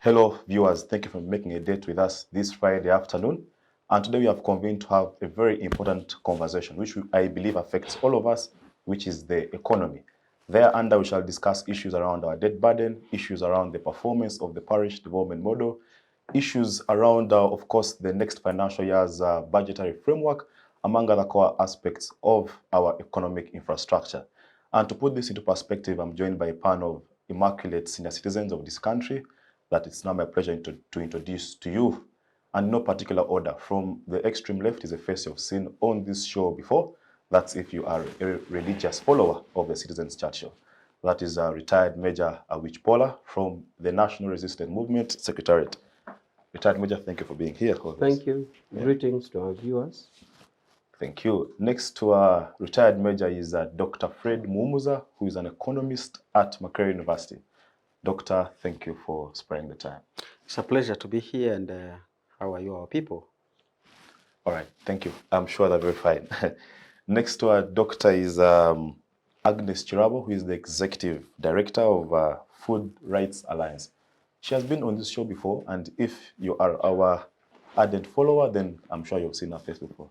Hello, viewers. Thank you for making a date with us this Friday afternoon. And today we have convened to have a very important conversation, which I believe affects all of us, which is the economy. Thereunder, we shall discuss issues around our debt burden, issues around the performance of the parish development model, issues around, of course, the next financial year's budgetary framework, among other core aspects of our economic infrastructure. And to put this into perspective, I'm joined by a panel of immaculate senior citizens of this country that it's now my pleasure to introduce to you, and no particular order. From the extreme left is a face you've seen on this show before. That's if you are a religious follower of the Citizens Church Show. That is retired Major Awich Polar from the National Resistance Movement Secretariat. Retired Major, thank you for being here. Thank you. Yeah. Greetings to our viewers. Thank you. Next to our retired Major is Dr. Fred Muhumuza, who is an economist at Makerere University. Doctor, thank you for sparing the time. It's a pleasure to be here, and how are you, our people? All right, thank you. I'm sure they're very fine. Next to our doctor is Agnes Kirabo, who is the Executive Director of Food Rights Alliance. She has been on this show before, and if you are our ardent follower, then I'm sure you've seen her face before.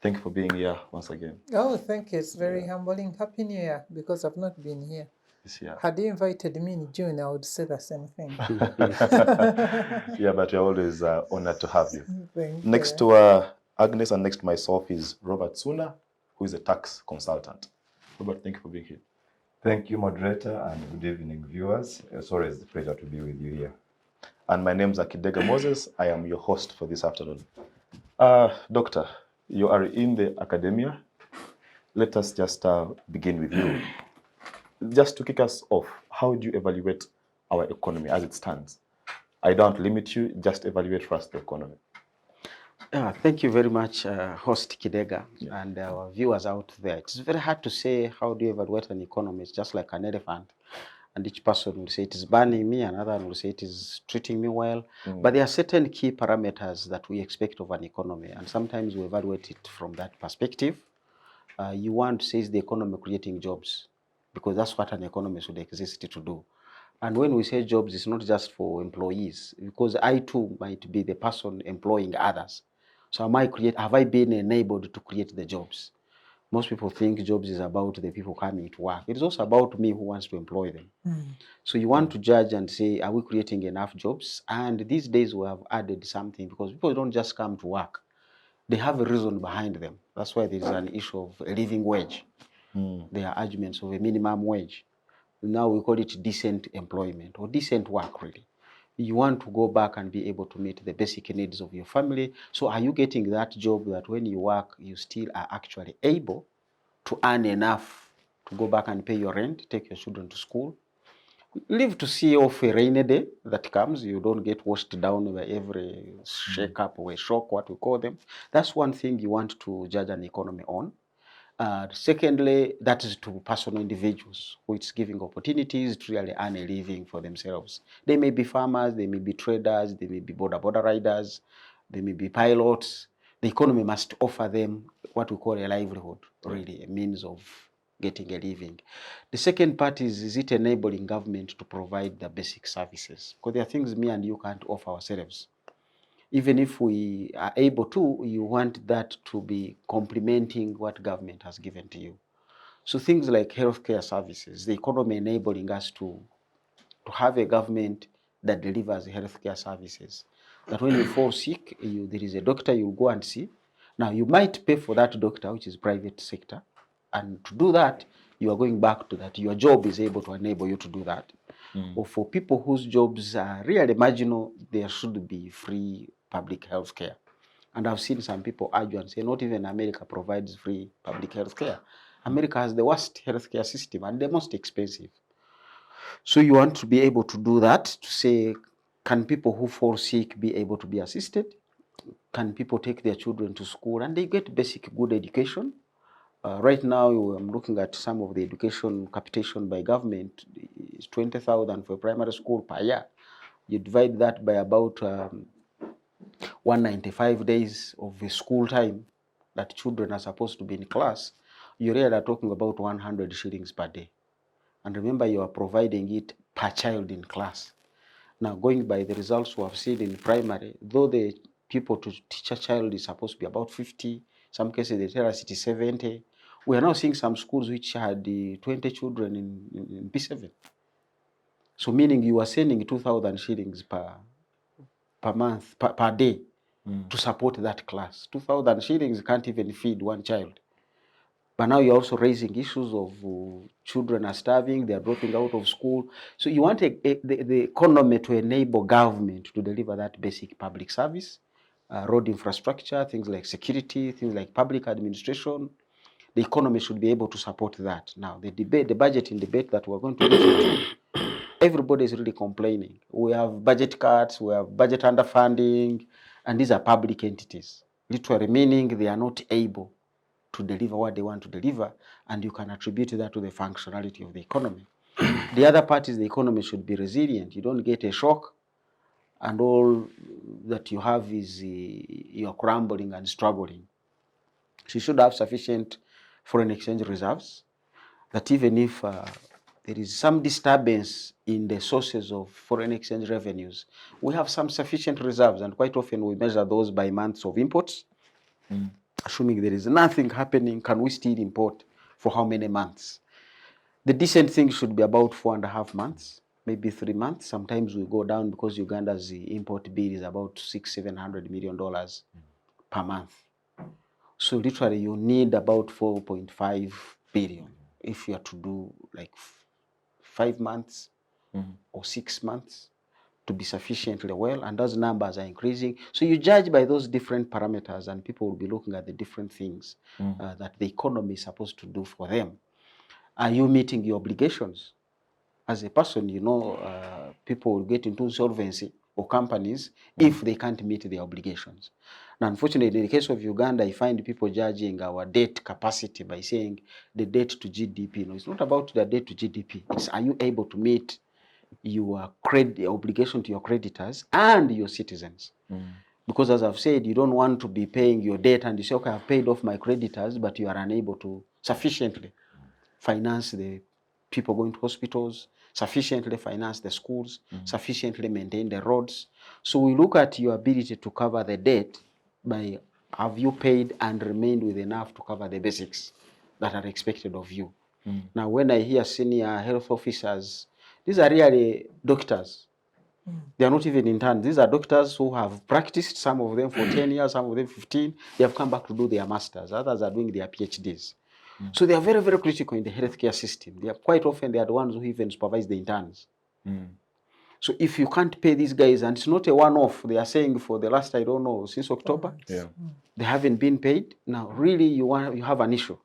Thank you for being here once again. Oh, thank you. It's very humbling. Happy New Year, because I've not been here. Had you invited me in June, I would say the same thing. Yeah, but we're always honored to have you. Thank next you. to Agnes and next to myself is Robert SSuuna, who is a tax consultant. Robert, thank you for being here. Thank you, moderator, and good evening, viewers. It's always a pleasure to be with you here. And my name is Kidega Moses. I am your host for this afternoon. Doctor, you are in the academia. Let us just begin with you. Just to kick us off, how do you evaluate our economy as it stands? I don't limit you, just evaluate for us the economy. Thank you very much, host Kidega, and our viewers out there. It's very hard to say how do you evaluate an economy. It's just like an elephant, and each person will say it is burning me, another one will say it is treating me well. But there are certain key parameters that we expect of an economy, and sometimes we evaluate it from that perspective. You want to say, is the economy creating jobs? Because that's what an economy should exist to do. And when we say jobs, it's not just for employees, because I too might be the person employing others. So have I been enabled to create the jobs? Most people think jobs is about the people coming to work. It is also about me who wants to employ them. So you want to judge and say, are we creating enough jobs? And these days we have added something, because people don't just come to work. They have a reason behind them. That's why there is an issue of a living wage. There are arguments of a minimum wage. Now we call it decent employment, or decent work, really. You want to go back and be able to meet the basic needs of your family. So are you getting that job that when you work, you still are actually able to earn enough to go back and pay your rent, take your children to school, live to see off a rainy day that comes, you don't get washed down by every shake-up or a shock, what we call them. That's one thing you want to judge an economy on. Secondly, that is to personal individuals, who it's giving opportunities to really earn a living for themselves. They may be farmers, they may be traders, they may be border riders, they may be pilots. The economy must offer them what we call a livelihood, really, a means of getting a living. The second part is it enabling government to provide the basic services? Because there are things me and you can't offer ourselves. Even if we are able to, you want that to be complementing what government has given to you. So things like healthcare services, the economy enabling us to have a government that delivers healthcare services. That when you fall sick, there is a doctor you go and see. Now you might pay for that doctor, which is private sector. And to do that, you are going back to that. Your job is able to enable you to do that. Or for people whose jobs are really marginal, there should be free public health care. And I've seen some people argue and say, not even America provides free public health care. America has the worst healthcare system and the most expensive. So you want to be able to do that, to say, can people who fall sick be able to be assisted? Can people take their children to school and they get basic good education? Right now, I'm looking at some of the education capitation by government. It's 20,000 for primary school per year. You divide that by about 195 days of the school time that children are supposed to be in class. You really are talking about 100 shillings per day. And remember, you are providing it per child in class. Now, going by the results we have seen in primary, though the people to teach a child is supposed to be about 50, some cases they tell us it is 70. We are now seeing some schools which had 20 children in P7. So meaning you are sending 2,000 shillings per month, per day to support that class. 2,000 shillings can't even feed one child. But now you're also raising issues of children are starving, they are dropping out of school. So you want the economy to enable government to deliver that basic public service, road infrastructure, things like security, things like public administration. The economy should be able to support that. Now, the budgeting debate that we're going to listen to, everybody is really complaining. We have budget cuts, we have budget underfunding, and these are public entities. Literally meaning they are not able to deliver what they want to deliver, and you can attribute that to the functionality of the economy. The other part is the economy should be resilient. You don't get a shock, and all that you have is you're crumbling and struggling. So you should have sufficient foreign exchange reserves, that even if there is some disturbance in the sources of foreign exchange revenues, we have some sufficient reserves, and quite often we measure those by months of imports. Assuming there is nothing happening, can we still import for how many months? The decent thing should be about 4.5 months, maybe 3 months. Sometimes we go down because Uganda's import bill is about $600-700 million per month. So literally you need about 4.5 billion if you are to do like 5 months or 6 months to be sufficiently well, and those numbers are increasing. So you judge by those different parameters, and people will be looking at the different things that the economy is supposed to do for them. Are you meeting your obligations? As a person, you know, people will get into insolvency, or companies, if they can't meet their obligations. Now, unfortunately, in the case of Uganda, I find people judging our debt capacity by saying the debt to GDP. No, it's not about the debt to GDP. It's, are you able to meet your obligation to your creditors and your citizens? Because as I've said, you don't want to be paying your debt and you say, okay, I've paid off my creditors, but you are unable to sufficiently finance the people going to hospitals, sufficiently finance the schools, sufficiently maintain the roads. So we look at your ability to cover the debt by have you paid and remained with enough to cover the basics that are expected of you. Now, when I hear senior health officers, these are really doctors. They are not even interns. These are doctors who have practiced, some of them for 10 years, some of them 15. They have come back to do their masters. Others are doing their PhDs. So they are very, very critical in the healthcare system. They are quite often they are the ones who even supervise the interns. So if you can't pay these guys, and it's not a one-off, they are saying for the last, I don't know, since October, they haven't been paid. Now, really, you have an issue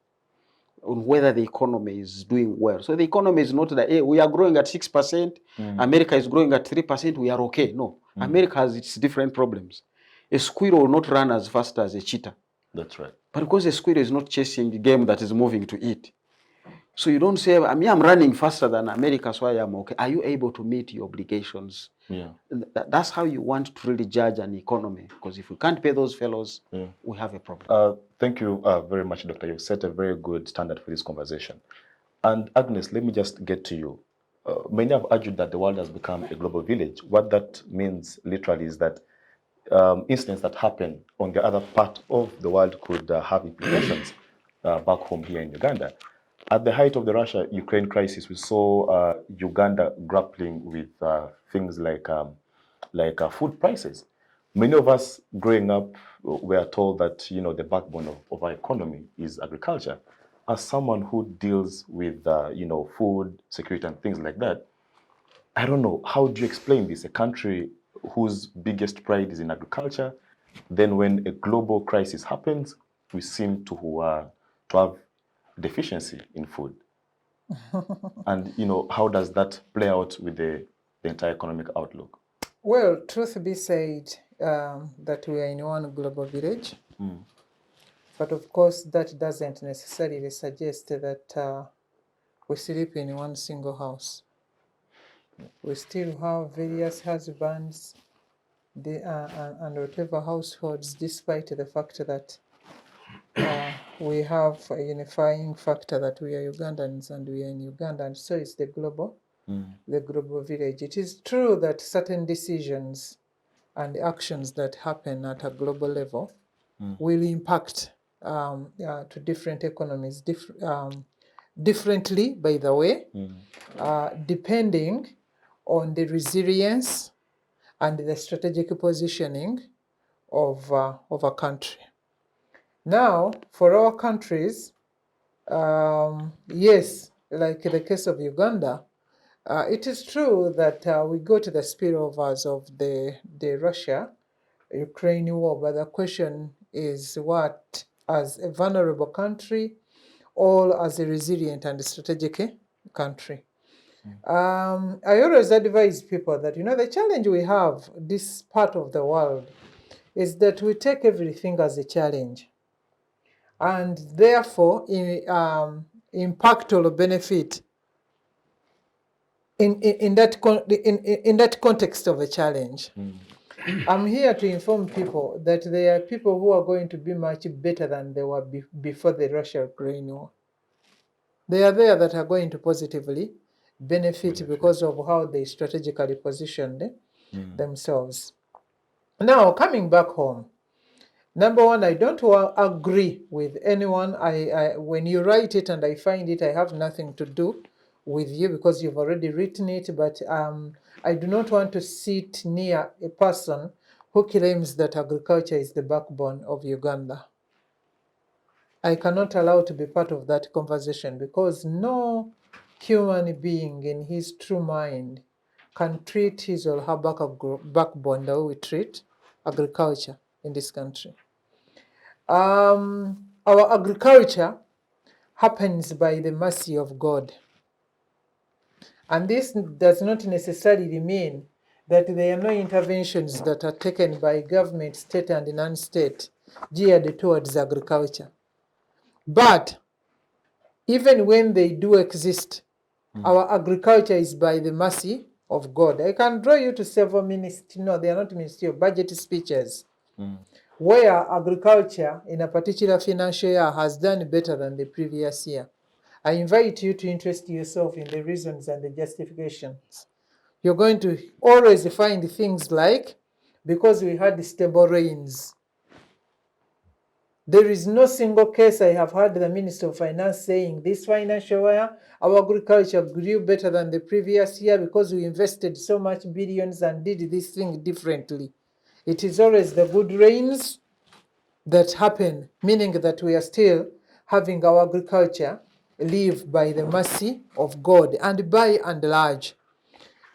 on whether the economy is doing well. So the economy is not that, hey, we are growing at 6%, America is growing at 3%, we are okay. No, America has its different problems. A squirrel will not run as fast as a cheetah. That's right. But because a squirrel is not chasing the game that is moving to eat. So you don't say, I mean, I'm running faster than America, so I am okay. Are you able to meet your obligations? That's how you want to really judge an economy. Because if we can't pay those fellows, we have a problem. Thank you very much, Doctor. You've set a very good standard for this conversation. And Agnes, let me just get to you. Many have argued that the world has become a global village. What that means literally is that incidents that happen on the other part of the world could have implications back home here in Uganda. At the height of the Russia-Ukraine crisis, we saw Uganda grappling with things like food prices. Many of us growing up were told that, you know, the backbone of our economy is agriculture. As someone who deals with, you know, food security and things like that, I don't know, how do you explain this? A country whose biggest pride is in agriculture, then when a global crisis happens, we seem to have deficiency in food. And, you know, how does that play out with the entire economic outlook? Well, truth be said, that we are in one global village. But of course, that doesn't necessarily suggest that we sleep in one single house. We still have various husbands and whatever households, despite the fact that we have a unifying factor that we are Ugandans and we are in Uganda, and so is the global the global village. It is true that certain decisions and actions that happen at a global level will impact to different economies differently, by the way, depending on the resilience and the strategic positioning of a country. Now, for our countries, yes, like the case of Uganda, it is true that we go to the spillovers of the Russia-Ukraine war, but the question is what, as a vulnerable country or as a resilient and strategic country? I always advise people that, the challenge we have this part of the world is that we take everything as a challenge. And therefore, impact or benefit in that context of a challenge. I'm here to inform people that there are people who are going to be much better than they were before the Russia-Ukraine war. They are there that are going to positively benefit because of how they strategically positioned themselves. Now, coming back home, number one, I don't agree with anyone. When you write it and I find it, I have nothing to do with you because you've already written it, but I do not want to sit near a person who claims that agriculture is the backbone of Uganda. I cannot allow to be part of that conversation because no human being in his true mind can treat his or her backbone the way we treat agriculture in this country. Our agriculture happens by the mercy of God. And this does not necessarily mean that there are no interventions that are taken by government, state and non-state, geared towards agriculture. But even when they do exist, our agriculture is by the mercy of God. I can draw you to several they are not ministerial, budget speeches, where agriculture in a particular financial year has done better than the previous year. I invite you to interest yourself in the reasons and the justifications. You're going to always find things like, because we had stable rains. There is no single case I have heard the Minister of Finance saying this financial year, our agriculture grew better than the previous year because we invested so much billions and did this thing differently. It is always the good rains that happen, meaning that we are still having our agriculture live by the mercy of God. And by and large,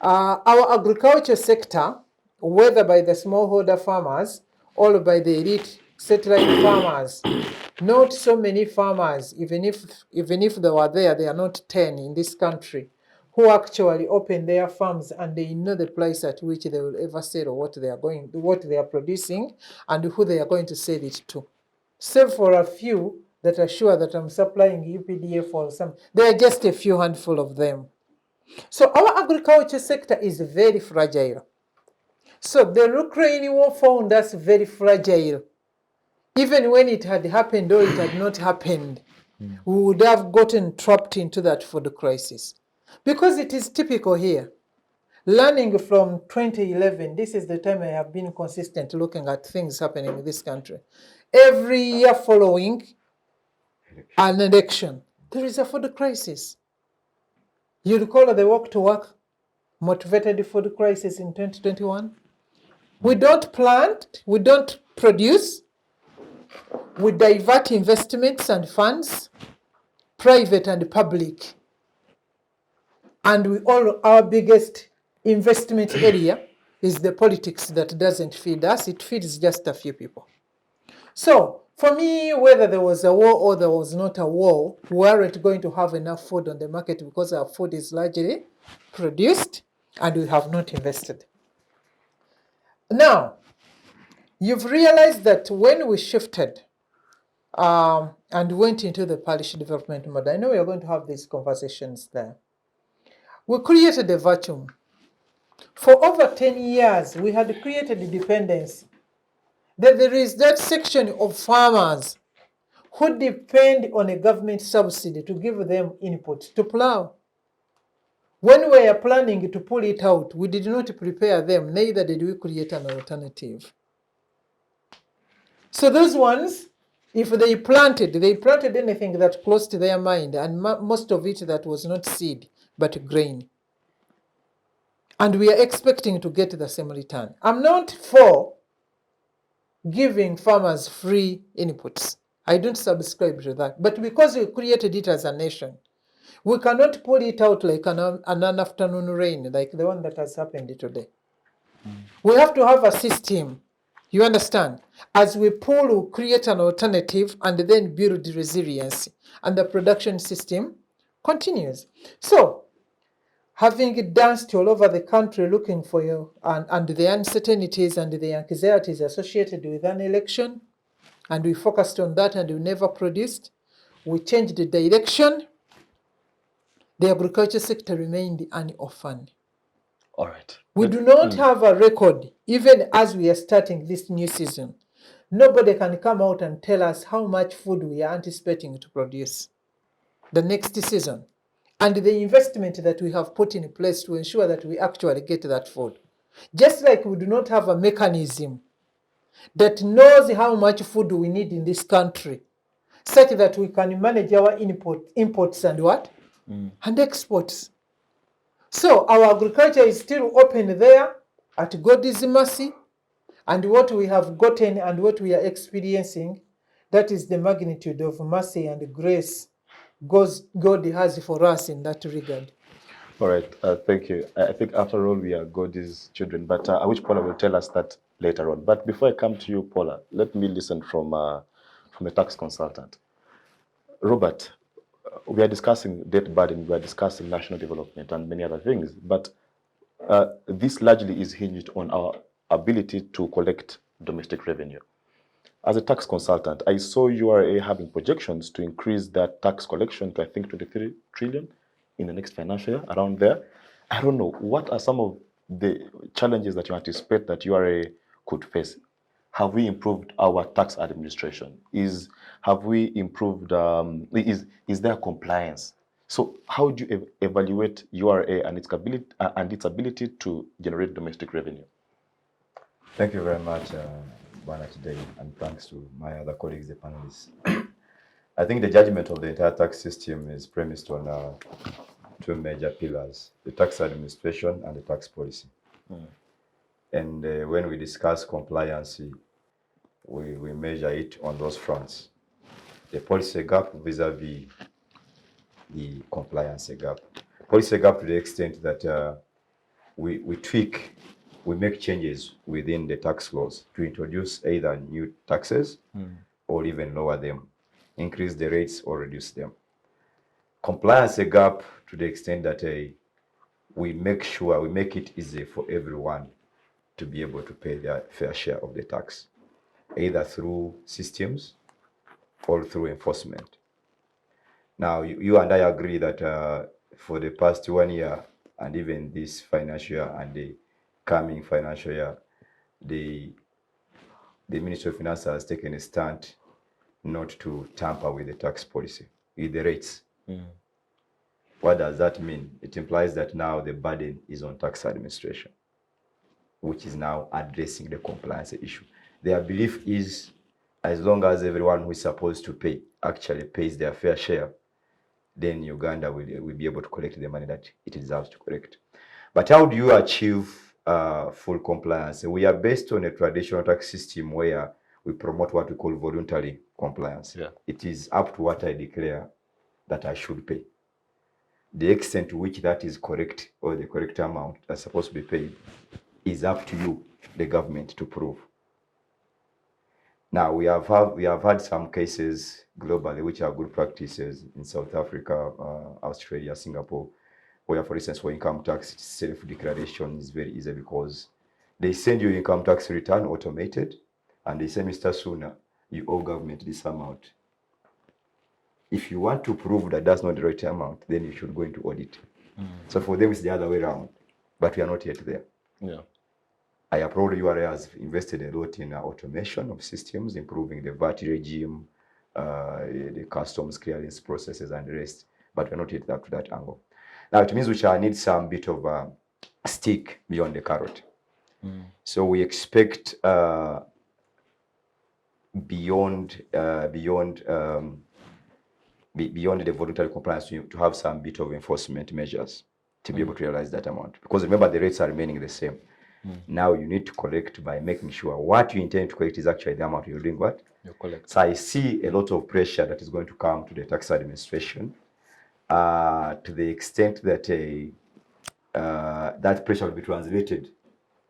our agriculture sector, whether by the smallholder farmers or by the elite satellite farmers, not so many farmers, even if they were there, they are not 10 in this country, who actually open their farms and they know the price at which they will ever sell what they are producing and who they are going to sell it to. Save for a few that are sure that I'm supplying UPDF or some. There are just a few handful of them. So our agriculture sector is very fragile. So the Ukraine war found us very fragile. Even when it had happened or it had not happened, we would have gotten trapped into that food crisis. Because it is typical here. Learning from 2011, this is the time I have been consistent looking at things happening in this country. Every year following an election, there is a food crisis. You recall the walk to work motivated food crisis in 2021? We don't plant, we don't produce, we divert investments and funds, private and public. And our biggest investment area is the politics that doesn't feed us, it feeds just a few people. So, for me, whether there was a war or there was not a war, we aren't going to have enough food on the market because our food is largely produced and we have not invested. Now, you've realized that when we shifted and went into the parish development mode, I know we are going to have these conversations there. We created a vacuum. For over 10 years, we had created a dependency. That there is that section of farmers who depend on a government subsidy to give them input to plow. When we are planning to pull it out, we did not prepare them, neither did we create an alternative. So those ones, if they planted anything that close to their mind, and most of it that was not seed, but grain. And we are expecting to get the same return. I'm not for giving farmers free inputs. I don't subscribe to that. But because we created it as a nation, we cannot pull it out like an afternoon rain, like the one that has happened today. We have to have a system, you understand? As we pull, we create an alternative and then build resilience, and the production system continues. So, having danced all over the country looking for you and the uncertainties and the anxieties associated with an election, and we focused on that and we never produced, we changed the direction. The agriculture sector remained an orphan. All right. We do not have a record, even as we are starting this new season. Nobody can come out and tell us how much food we are anticipating to produce the next season, and the investment that we have put in place to ensure that we actually get that food. Just like we do not have a mechanism that knows how much food we need in this country, such that we can manage our imports and what? And exports. So our agriculture is still open there at God's mercy, and what we have gotten and what we are experiencing, that is the magnitude of mercy and grace God has for us in that regard. All right. Thank you. I think after all, we are God's children, but Awich Polar will tell us that later on. But before I come to you, Paula, let me listen from a tax consultant. Robert, we are discussing debt burden, we are discussing national development and many other things, but this largely is hinged on our ability to collect domestic revenue. As a tax consultant, I saw URA having projections to increase that tax collection to, I think, 23 trillion in the next financial year, around there. I don't know, what are some of the challenges that you anticipate that URA could face? Have we improved our tax administration? Have we improved, is there compliance? So how do you evaluate URA and its ability to generate domestic revenue? Thank you very much, Bana, today, and thanks to my other colleagues, the panelists. I think the judgment of the entire tax system is premised on two major pillars: the tax administration and the tax policy. And when we discuss compliance, we measure it on those fronts. The policy gap vis-a-vis the compliance gap. Policy gap to the extent that we make changes within the tax laws to introduce either new taxes or even lower them, increase the rates or reduce them. Compliance gap to the extent that we make it easy for everyone to be able to pay their fair share of the tax, either through systems or through enforcement. Now, you and I agree that for the past 1 year, and even this financial year and the coming financial year, the Ministry of Finance has taken a stand not to tamper with the tax policy, with the rates. What does that mean? It implies that now the burden is on tax administration, which is now addressing the compliance issue. Their belief is, as long as everyone who is supposed to pay actually pays their fair share, then Uganda will be able to collect the money that it deserves to collect. But how do you achieve full compliance? We are based on a traditional tax system where we promote what we call voluntary compliance. Yeah. It is up to what I declare that I should pay. The extent to which that is correct or the correct amount that's supposed to be paid is up to you, the government, to prove. Now, we have had some cases globally which are good practices in South Africa, Australia, Singapore, where, for instance, for income tax, self-declaration is very easy because they send you income tax return automated, and they say, Mr. SSuuna, you owe government this amount. If you want to prove that that's not the right amount, then you should go into audit. So for them, it's the other way around, but we are not yet there. Yeah. I applaud URA has invested a lot in automation of systems, improving the VAT regime, the customs clearance processes and the rest, but we're not yet up to that angle. Now it means we shall need some bit of a stick beyond the carrot. So we expect beyond the voluntary compliance to have some bit of enforcement measures to be able to realize that amount. Because remember, the rates are remaining the same. Now you need to collect by making sure what you intend to collect is actually the amount you're doing what? You collect. So I see a lot of pressure that is going to come to the tax administration to the extent that that pressure will be translated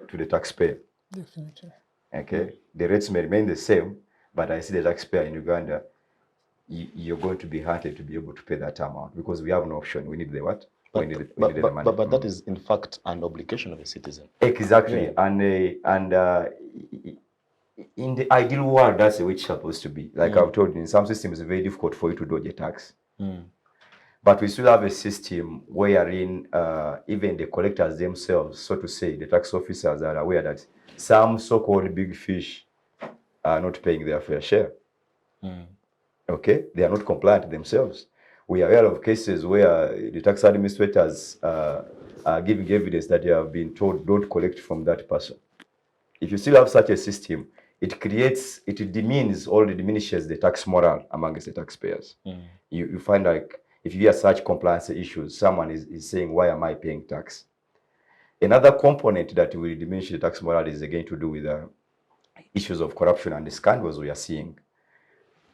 to the taxpayer. Definitely. Okay, the rates may remain the same, but I see the taxpayer in Uganda, you're going to be hunted to be able to pay that amount because we have no option. We need the what? We need the money. But that is in fact an obligation of a citizen. Exactly, Yeah. and in the ideal world, that's the way it's supposed to be. Like I've told you, in some systems, it's very difficult for you to dodge a tax. But we still have a system wherein even the collectors themselves, so to say, the tax officers are aware that some so-called big fish are not paying their fair share. Okay, they are not compliant themselves. We are aware of cases where the tax administrators are giving evidence that they have been told don't collect from that person. If you still have such a system, it demeans or diminishes the tax morale amongst the taxpayers. You find like if you hear such compliance issues, someone is saying, why am I paying tax? Another component that will diminish the tax morale is again to do with issues of corruption and the scandals we are seeing.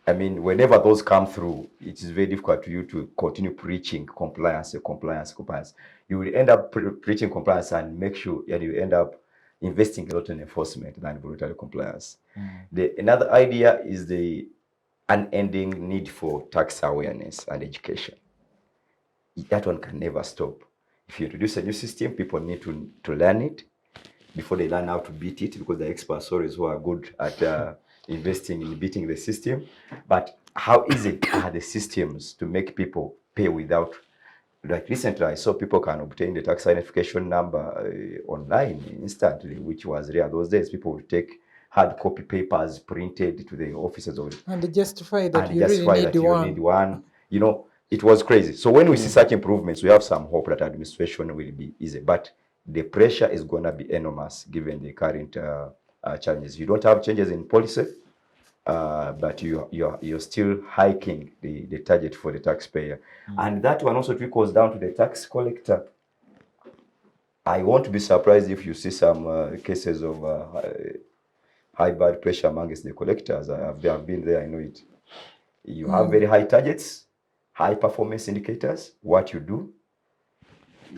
I mean, whenever those come through, it is very difficult for you to continue preaching compliance. You will end up preaching compliance and make sure that you end up investing a lot in enforcement than voluntary compliance. Another idea is the unending need for tax awareness and education. That one can never stop. If you introduce a new system, people need to learn it before they learn how to beat it, because the experts always who are good at investing in beating the system. But how easy are the systems to make people pay without? Like recently, I saw people can obtain the tax identification number online instantly, which was rare those days. People would take hard copy papers printed to the offices of And justify that and you justify really that need you one. need one. You know, it was crazy. So when we see such improvements, we have some hope that administration will be easy. But the pressure is going to be enormous given the current challenges. You don't have changes in policy, but you're still hiking the target for the taxpayer. And that one also trickles down to the tax collector. I won't be surprised if you see some cases of high blood pressure amongst the collectors. I've been there, I know it. You have very high targets, high performance indicators. What you do,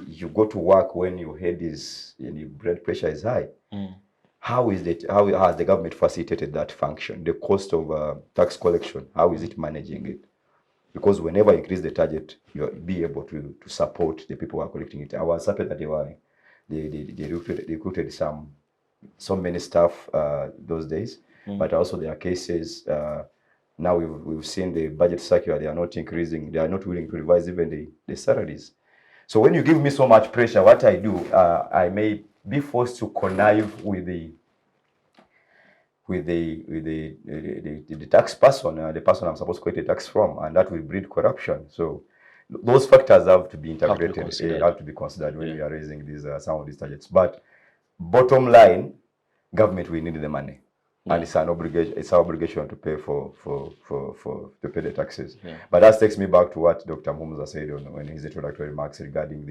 you go to work when your head is and your blood pressure is high. How has the government facilitated that function? The cost of tax collection, how is it managing it? Because whenever you increase the target, you'll be able to support the people who are collecting it. I was happy that they recruited so many staff those days, but also there are cases. Now we've seen the budget circular, they are not increasing, they are not willing to revise even the salaries. So when you give me so much pressure, what I do, I may be forced to connive with the tax person, the person I'm supposed to collect the tax from, and that will breed corruption. So those factors have to be integrated, have to be considered when we are raising these some of these targets. But bottom line, government will need the money. And it's an obligation. It's our obligation to pay to pay the taxes. But that takes me back to what Dr. Muhumuza said in his introductory remarks regarding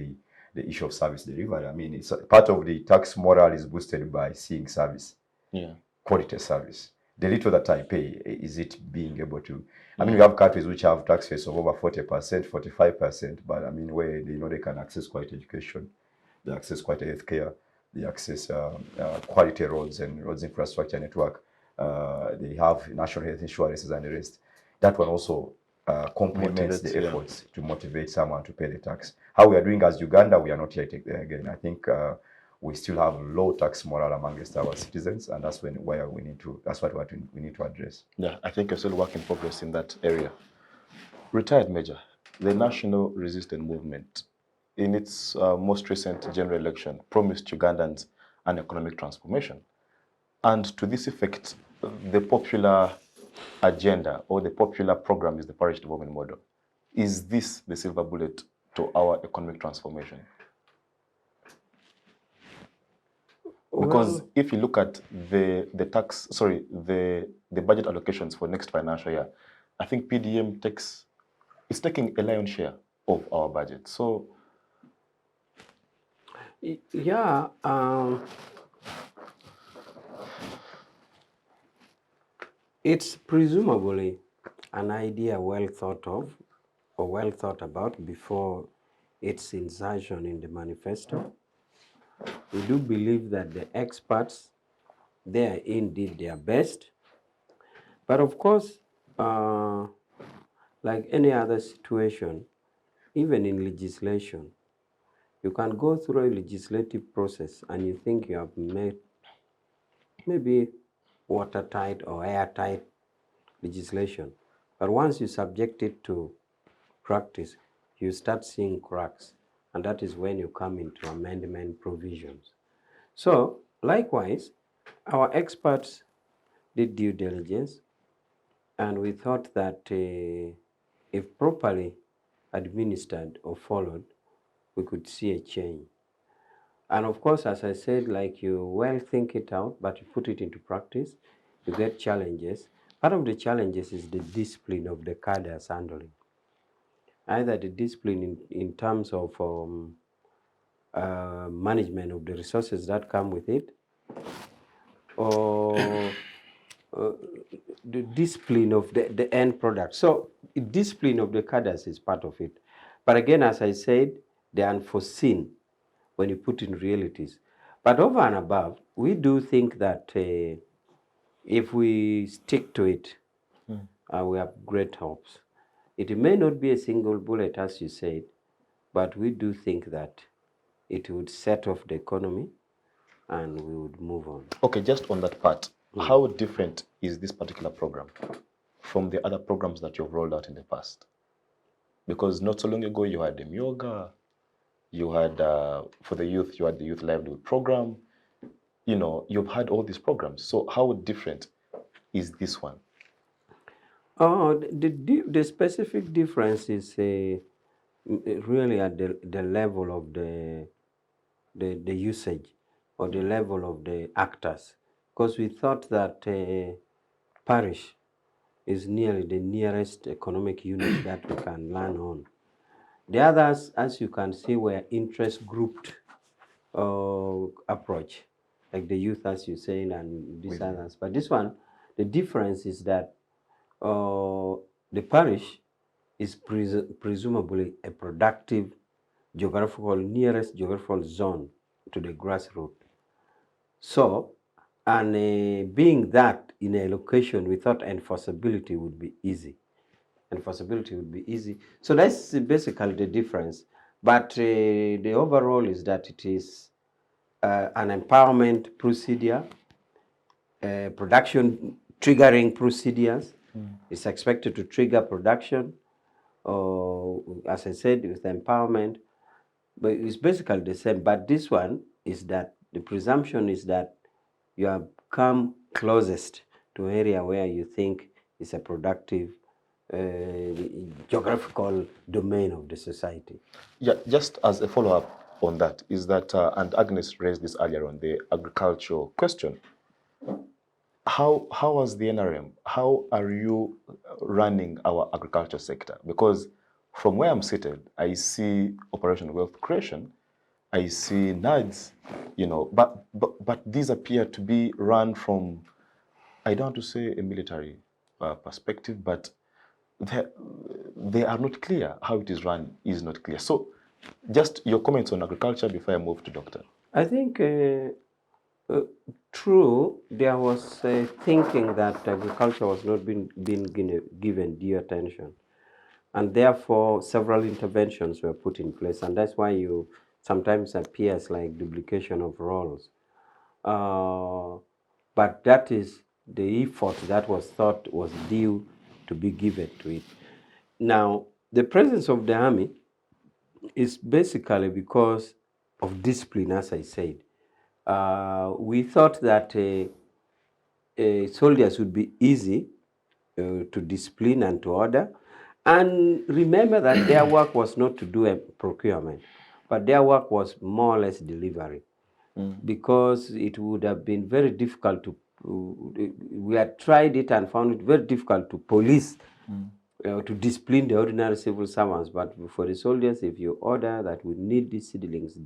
the issue of service delivery. I mean, it's part of the tax morale is boosted by seeing service, quality service. The little that I pay, is it being able to? I mean, we have countries which have tax rates of over 40%, 45%, but I mean, where they can access quality education, they access quality healthcare, they access quality roads and roads infrastructure network. They have national health insurances and the rest. That one also complements the efforts to motivate someone to pay the tax. How we are doing as Uganda, we are not yet there again. I think we still have low tax morale amongst our citizens, and that's what we need to address. Yeah, I think you're still work in progress in that area. Retired Major, the National Resistance Movement, in its most recent general election, promised Ugandans an economic transformation. And to this effect, the popular agenda or the popular program is the parish development model. Is this the silver bullet to our economic transformation? Because Well, if you look at the budget allocations for next financial year, I think PDM is taking a lion's share of our budget. So yeah, it's presumably an idea well thought of or well thought about before its insertion in the manifesto. We do believe that the experts therein did their best. But of course, like any other situation, even in legislation, you can go through a legislative process and you think you have made maybe watertight or airtight legislation. But once you subject it to practice, you start seeing cracks. And that is when you come into amendment provisions. So, likewise, our experts did due diligence, and we thought that if properly administered or followed, we could see a change. And of course, as I said, like you well think it out, but you put it into practice, you get challenges. Part of the challenges is the discipline of the cadres handling. Either the discipline in terms of management of the resources that come with it, or the discipline of the end product. So the discipline of the cadres is part of it. But again, as I said, they're unforeseen when you put in realities. But over and above, we do think that if we stick to it, we have great hopes. It may not be a single bullet, as you said, but we do think that it would set off the economy and we would move on. okay, just on that part, how different is this particular program from the other programs that you've rolled out in the past? Because not so long ago you had the Myoga, you had for the youth, you had the Youth Livelihood Program. You know, you've had all these programs. So how different is this one? The specific difference is really at the level of the usage or the level of the actors, because we thought that parish is nearly the nearest economic unit that we can learn on. The others, as you can see, were interest grouped approach, like the youth, as you're saying, and these others. But this one, the difference is that the parish is presumably a productive nearest geographical zone to the grassroots. So, and being that in a location, we thought enforceability would be easy. So that's basically the difference. But the overall is that it is an empowerment procedure, production triggering procedures. It's expected to trigger production, as I said, with empowerment. But it's basically the same. But this one is that the presumption is that you have come closest to an area where you think is a productive geographical domain of the society. Yeah, just as a follow-up on that, is that, and Agnes raised this earlier on, the agricultural question. How was the NRM? How are you running our agriculture sector? Because from where I'm seated, I see Operation Wealth Creation, I see NADS, you know, but these appear to be run from, I don't want to say a military perspective, but they are not clear. How it is run is not clear. So just your comments on agriculture before I move to Doctor. I think true, there was thinking that agriculture was not being given due attention. And therefore, several interventions were put in place. And that's why you sometimes appears like duplication of roles. But that is the effort that was thought was due to be given to it. Now, the presence of the army is basically because of discipline, as I said. We thought that soldiers would be easy to discipline and to order, And remember that their work was not to do a procurement, but their work was more or less delivery. Because it would have been very difficult to, we had tried it and found it very difficult to police, to discipline the ordinary civil servants. But for the soldiers, if you order that we need these seedlings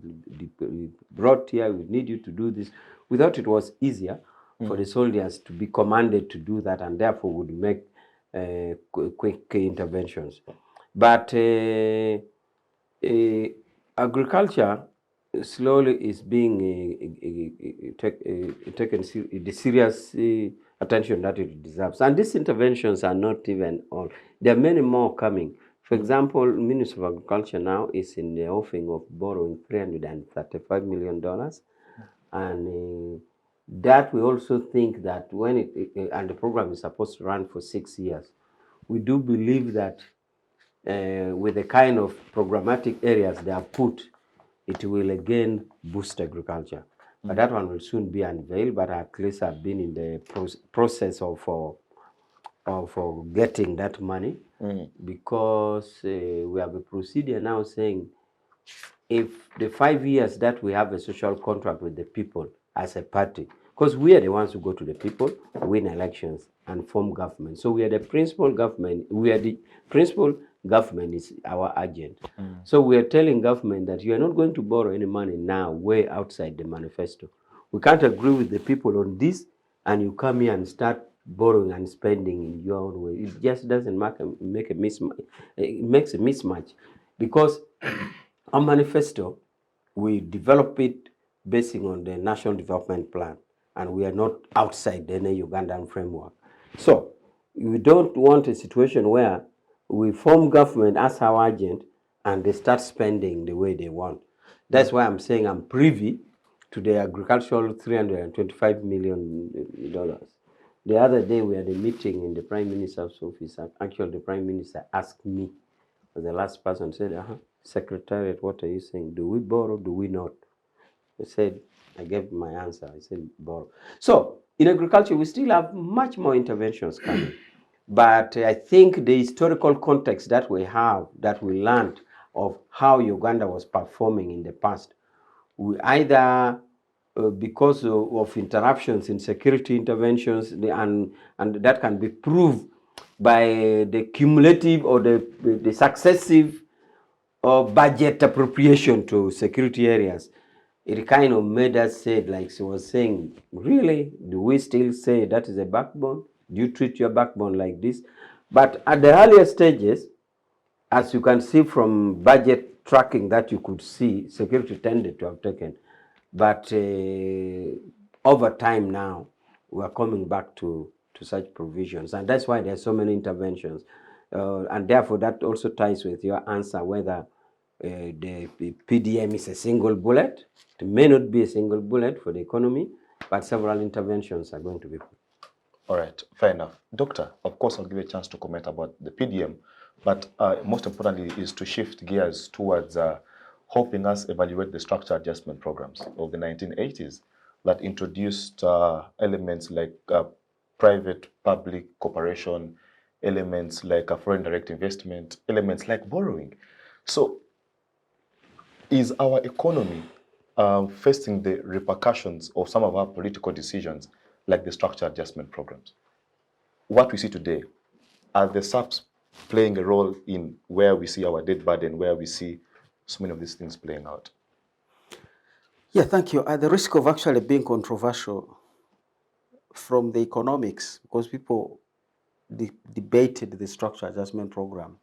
brought here, we need you to do this, we thought it was easier for the soldiers to be commanded to do that, and therefore would make quick interventions. But agriculture slowly is being taken the serious attention that it deserves. And these interventions are not even all. There are many more coming. For example, Ministry of Agriculture now is in the offing of borrowing $335 million. And that we also think that when and the program is supposed to run for 6 years, we do believe that with the kind of programmatic areas they have put, it will again boost agriculture. But that one will soon be unveiled, but at least I've been in the process of getting that money, because we have a procedure now saying if the 5 years that we have a social contract with the people as a party, because we are the ones who go to the people, win elections, and form government. So we are the principal government. We are the principal government is our agent. So we are telling government that you are not going to borrow any money now way outside the manifesto. We can't agree with the people on this, and you come here and start borrowing and spending in your own way. It just doesn't make a mismatch. It makes a mismatch, because our manifesto, we develop it basing on the National Development Plan, and we are not outside any Ugandan framework. So we don't want a situation where we form government as our agent and they start spending the way they want. That's why I'm saying I'm privy to the agricultural $325 million. The other day we had a meeting in the Prime Minister's office, and actually the Prime Minister asked me, the last person said, Secretariat, what are you saying? Do we borrow? Do we not? I said, I gave my answer. I said, borrow. So in agriculture, we still have much more interventions coming. But I think the historical context that we have, that we learned of how Uganda was performing in the past, we either because of interruptions in security interventions, and that can be proved by the cumulative or the successive budget appropriation to security areas, it kind of made us say, like she was saying, really, do we still say that is a backbone? Do you treat your backbone like this? But at the earlier stages, as you can see from budget tracking that you could see, security tended to have taken. But over time now, we are coming back to such provisions. And that's why there are so many interventions. And therefore, that also ties with your answer whether the PDM is a single bullet. It may not be a single bullet for the economy, but several interventions are going to be put. All right, fair enough. Doctor, of course, I'll give you a chance to comment about the PDM, but most importantly is to shift gears towards helping us evaluate the structure adjustment programs of the 1980s that introduced elements like private-public cooperation, elements like foreign direct investment, elements like borrowing. So is our economy facing the repercussions of some of our political decisions like the structure adjustment programs? What we see today, are the SAPs playing a role in where we see our debt burden, where we see so many of these things playing out? Yeah, thank you. At the risk of actually being controversial from the economics, because people debated the structure adjustment program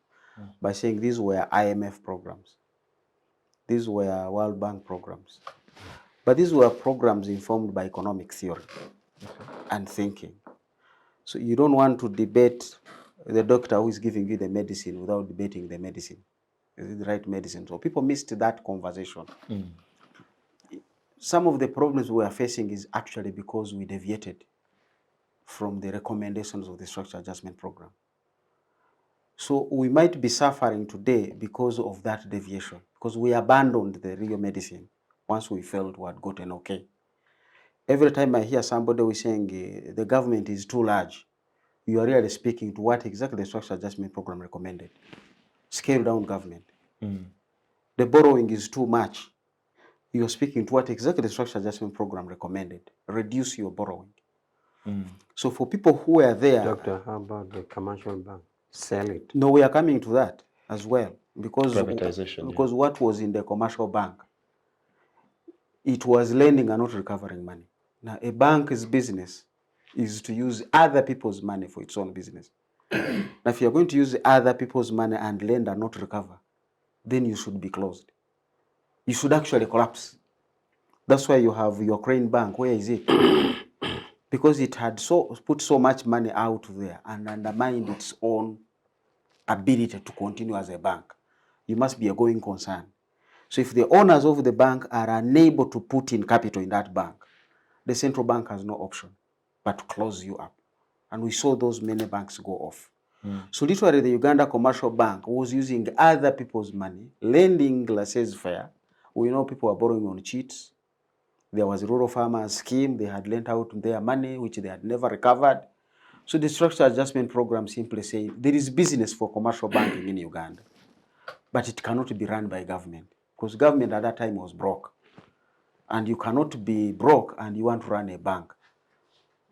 by saying these were IMF programs. These were World Bank programs. But these were programs informed by economic theory and thinking. So you don't want to debate the doctor who is giving you the medicine without debating the medicine. Is it the right medicine? So people missed that conversation. Some of the problems we are facing is actually because we deviated from the recommendations of the structure adjustment program. So we might be suffering today because of that deviation, because we abandoned the real medicine once we felt we had gotten okay. Every time I hear somebody saying the government is too large, you are really speaking to what exactly the structural adjustment program recommended. Scale down government. The borrowing is too much. You are speaking to what exactly the structural adjustment program recommended. Reduce your borrowing. So for people who are there, Doctor, how about the commercial bank? Sell it. no, we are coming to that as well, because Privatization, because what was in the commercial bank, it was lending and not recovering money. Now, a bank's business is to use other people's money for its own business. Now, if you're going to use other people's money and lend and not recover, then you should be closed. You should actually collapse. That's why you have your Crane Bank. Where is it? Because it had put so much money out there and undermined its own ability to continue as a bank. You must be a going concern. So if the owners of the bank are unable to put in capital in that bank, the central bank has no option but to close you up. And we saw those many banks go off. So literally the Uganda Commercial Bank was using other people's money, lending laissez-faire. We know people are borrowing on cheats. There was a rural farmers scheme. They had lent out their money, which they had never recovered. So the structural adjustment program simply says there is business for commercial banking in Uganda, but it cannot be run by government, because government at that time was broke. And you cannot be broke and you want to run a bank,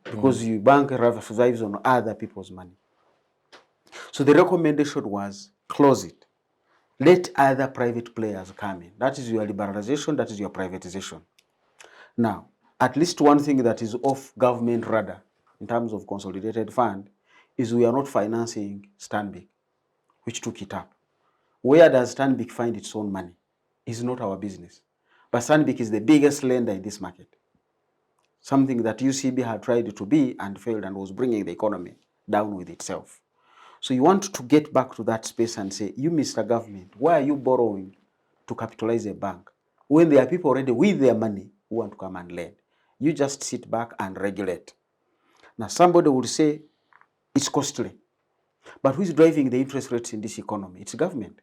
because your bank survives on other people's money. So the recommendation was close it. Let other private players come in. That is your liberalization, that is your privatization. Now, at least one thing that is off government radar in terms of consolidated fund is we are not financing Stanbic, which took it up. Where does Stanbic find its own money? It's not our business. But Stanbic is the biggest lender in this market. Something that UCB had tried to be and failed and was bringing the economy down with itself. So you want to get back to that space and say, you, Mr. Government, why are you borrowing to capitalize a bank when there are people already with their money who want to come and lend? You just sit back and regulate. Now somebody will say it's costly, but who is driving the interest rates in this economy? It's government.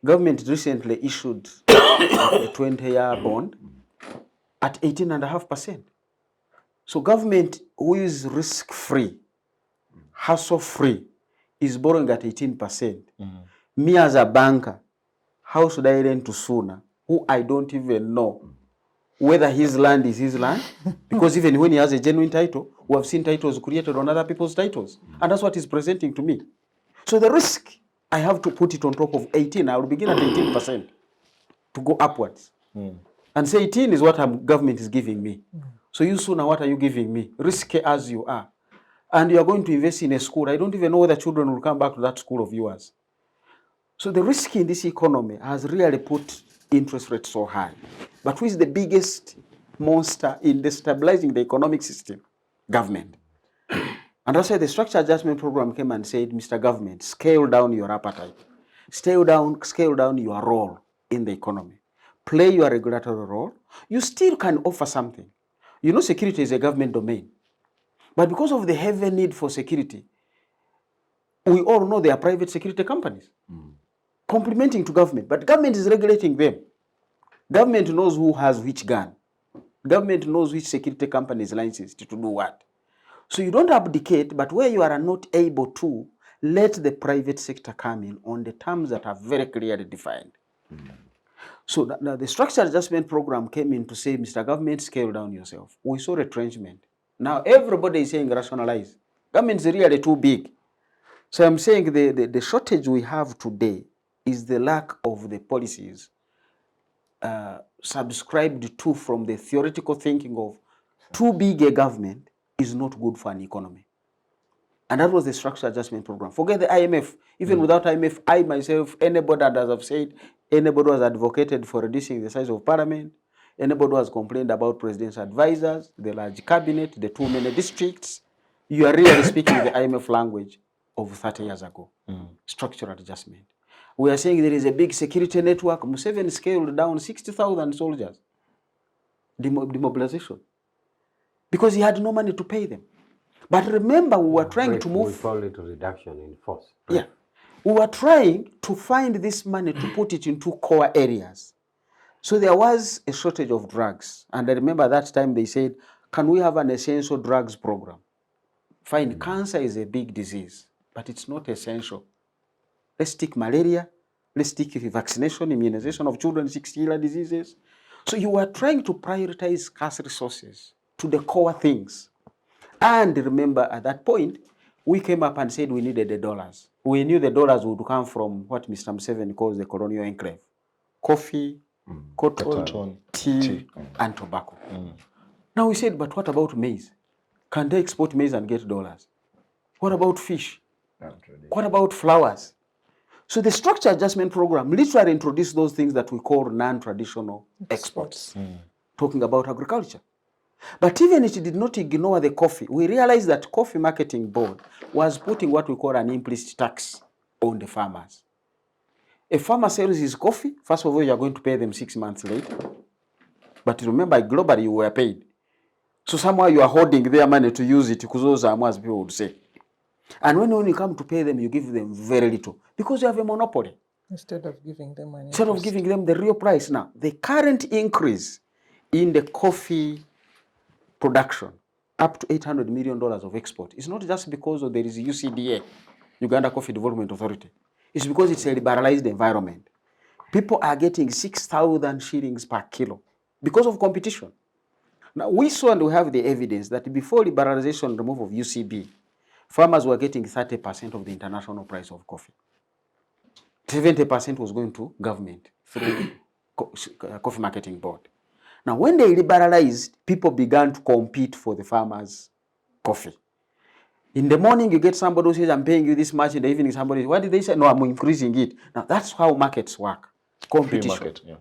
Government recently issued a 20-year bond at 18.5%. So government, who is risk-free, hassle-free, is borrowing at 18%. Me as a banker, how should I lend to SSuuna, who I don't even know whether his land is his land? Because even when he has a genuine title, we have seen titles created on other people's titles. And that's what he's presenting to me. So the risk, I have to put it on top of 18. I will begin at 18% to go upwards. And say 18 is what government is giving me. So you, SSuuna, what are you giving me? Risky as you are. And you are going to invest in a school. I don't even know whether children will come back to that school of yours. So the risk in this economy has really put interest rates so high. But who is the biggest monster in destabilizing the economic system? Government. And that's why the structural adjustment program came and said, Mr. Government, scale down your appetite. Scale down your role in the economy. Play your regulatory role. You still can offer something. You know, security is a government domain. But because of the heavy need for security, we all know there are private security companies complementing to government, but government is regulating them. Government knows who has which gun. Government knows which security company is licensed to do what. So you don't abdicate, but where you are not able to, let the private sector come in on the terms that are very clearly defined. So the structural adjustment program came in to say, Mr. Government, scale down yourself. We saw retrenchment. Now everybody is saying rationalize. Government is really too big. So I'm saying the shortage we have today is the lack of the policies subscribed to from the theoretical thinking of too big a government is not good for an economy. And that was the structural adjustment program. Forget the IMF. Even without IMF, I myself, anybody that has said, anybody who has advocated for reducing the size of parliament, anybody who has complained about president's advisors, the large cabinet, the too many districts, you are really speaking the IMF language of 30 years ago. Structural adjustment. We are saying there is a big security network. Museveni scaled down 60,000 soldiers. Demobilization. Because he had no money to pay them. But remember, we were trying to move. We call it a reduction in force. Yeah. We were trying to find this money to put it into core areas. So there was a shortage of drugs. And I remember that time they said, can we have an essential drugs program? Fine, cancer is a big disease, but it's not essential. Let's take malaria, let's take vaccination, immunization of children, 60-year diseases. So you are trying to prioritize scarce resources to the core things. And remember, at that point, we came up and said we needed the dollars. We knew the dollars would come from what Mr. Museveni calls the colonial enclave. Coffee, cotton, tea, and tobacco. Now we said, but what about maize? Can they export maize and get dollars? What about fish? What about flowers? So the structure adjustment program literally introduced those things that we call non-traditional exports, talking about agriculture. But even it did not ignore the coffee. We realized that Coffee Marketing Board was putting what we call an implicit tax on the farmers. A farmer sells his coffee, first of all, you are going to pay them 6 months later. But remember, globally, you were paid. So somehow you are holding their money to use it, because as people would say. And when you come to pay them, you give them very little, because you have a monopoly. Instead of giving them money. Instead of giving them the real price. Now, the current increase in the coffee production, up to $800 million of export, is not just because there is UCDA, Uganda Coffee Development Authority. It's because it's a liberalized environment. People are getting 6,000 shillings per kilo because of competition. Now, we saw and we have the evidence that before liberalization and removal of UCB, farmers were getting 30% of the international price of coffee. 70% was going to government through Coffee Marketing Board. Now, when they liberalized, people began to compete for the farmers' coffee. In the morning, you get somebody who says, I'm paying you this much. In the evening, somebody, what did they say? No, I'm increasing it. Now, that's how markets work. Competition. Free market, yeah.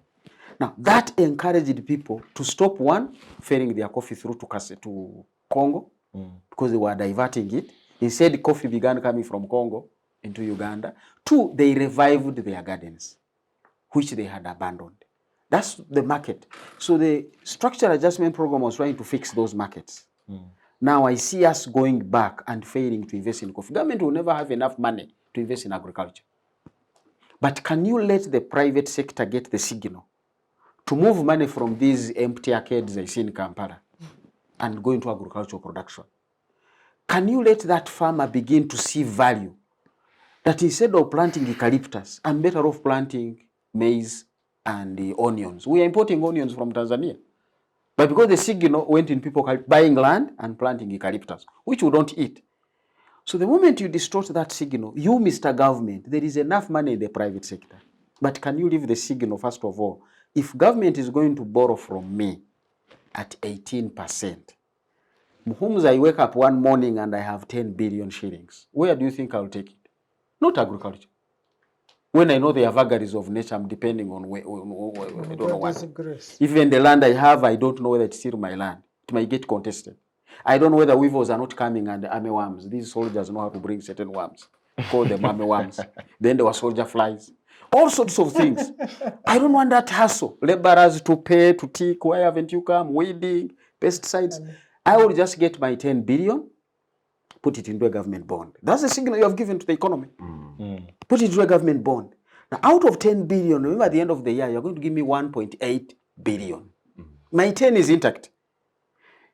Now, that encouraged people to stop, one, ferrying their coffee through to Congo, because they were diverting it. Instead, coffee began coming from Congo into Uganda. Two, they revived their gardens, which they had abandoned. That's the market. So the structural adjustment program was trying to fix those markets. Now I see us going back and failing to invest in coffee. Government will never have enough money to invest in agriculture. But can you let the private sector get the signal to move money from these empty arcades I see in Kampala and go into agricultural production? Can you let that farmer begin to see value? That instead of planting eucalyptus, I'm better off planting maize and the onions. We are importing onions from Tanzania. But because the signal went in people buying land and planting eucalyptus, which we don't eat. So the moment you distort that signal, you, Mr. Government, there is enough money in the private sector. But can you leave the signal, first of all? If government is going to borrow from me at 18%, Muhumuza, I wake up one morning and I have 10 billion shillings. Where do you think I'll take it? Not agriculture. When I know the vagaries of nature, I'm depending on where, I don't know what. Even the land I have, I don't know whether it's still my land. It might get contested. I don't know whether weevils are not coming and the army worms. These soldiers know how to bring certain worms. Call them army worms. Then there were soldier flies. All sorts of things. I don't want that hassle. Laborers to pay, to tick, why haven't you come? Weeding, pesticides. I will just get my 10 billion, put it into a government bond. That's the signal you have given to the economy. Put it into a government bond. Now, out of 10 billion, remember at the end of the year, you're going to give me 1.8 billion. My 10 is intact.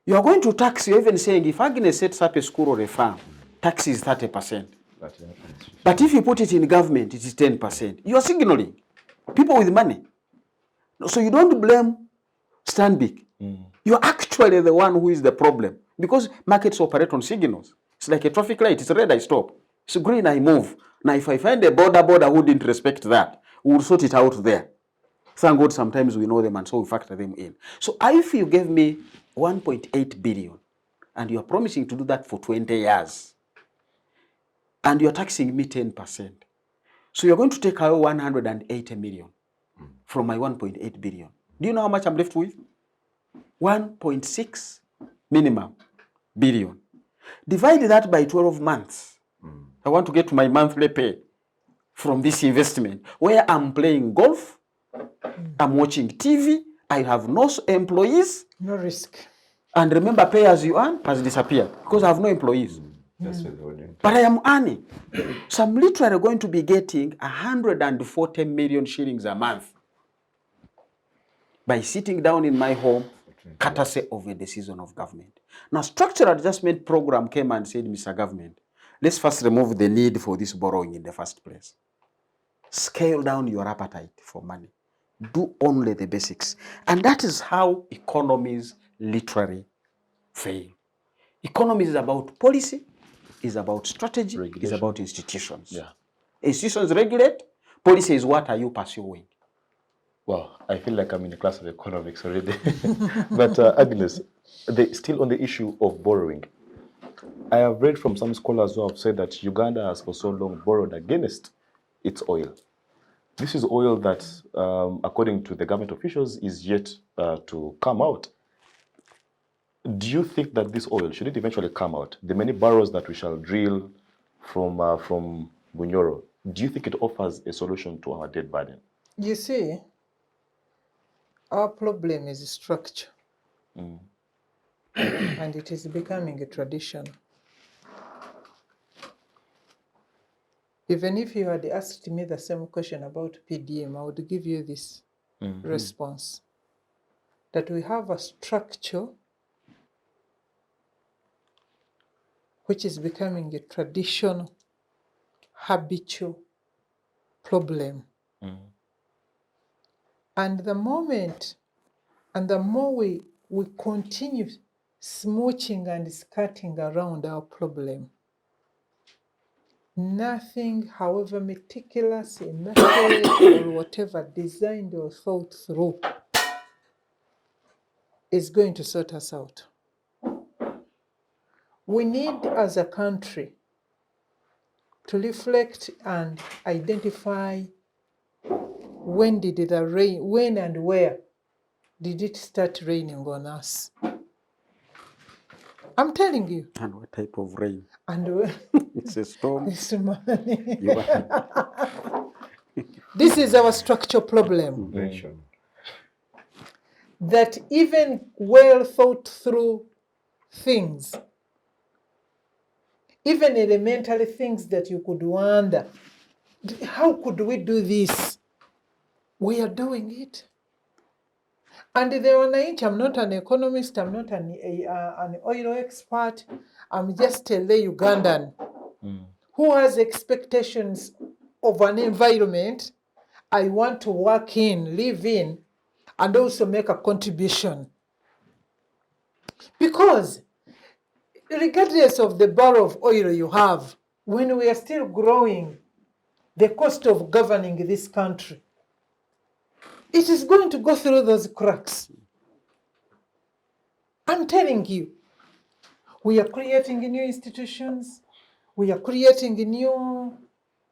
You are going to tax, you're even saying, if Agnes sets up a school or a farm, tax is 30%. But if you put it in government, it is 10%. You are signaling people with money. So you don't blame Stanbic. You're actually the one who is the problem. Because markets operate on signals. It's like a traffic light. It's red, I stop. It's green, I move. Now, if I find a border who didn't respect that, we'll sort it out there. Thank God sometimes we know them and so we factor them in. So if you gave me 1.8 billion and you're promising to do that for 20 years and you're taxing me 10%, so you're going to take away 180 million from my 1.8 billion. Do you know how much I'm left with? 1.6 minimum billion. Divide that by 12 months. I want to get my monthly pay from this investment where I'm playing golf, I'm watching TV, I have no employees. No risk. And remember, pay as you earn has disappeared because I have no employees. But I am earning. So I'm literally going to be getting 140 million shillings a month by sitting down in my home, courtesy of a decision of government. Now, structural adjustment program came and said, Mr. Government, let's first remove the need for this borrowing in the first place. Scale down your appetite for money. Do only the basics. And that is how economies literally fail. Economy is about policy, is about strategy, is Regulation. about institutions. Yeah. Institutions regulate, policy is what are you pursuing? Well, I feel like I'm in a class of economics already. But Agnes, still on the issue of borrowing, I have read from some scholars who have said that Uganda has for so long borrowed against its oil. This is oil that, according to the government officials, is yet to come out. Do you think that this oil, should it eventually come out, the many barrels that we shall drill from Bunyoro, do you think it offers a solution to our debt burden? You see, our problem is structure. And it is becoming a tradition. Even if you had asked me the same question about PDM, I would give you this response. That we have a structure which is becoming a traditional, habitual problem. And the moment, and the more we continue smooching and skirting around our problem, nothing, however meticulous, immaculate, or whatever, designed or thought through, is going to sort us out. We need, as a country, to reflect and identify when did the rain, when and where did it start raining on us. I'm telling you. And what type of rain? And where It's a storm. this money. You are- This is our structural problem. Invention. That even well thought through things, even elementary things that you could wonder, how could we do this? We are doing it. And the wananchi, I'm not an economist, I'm not an oil expert, I'm just a lay Ugandan who has expectations of an environment I want to work in, live in, and also make a contribution. Because regardless of the barrel of oil you have, when we are still growing the cost of governing this country, it is going to go through those cracks. I'm telling you, we are creating new institutions, we are creating new,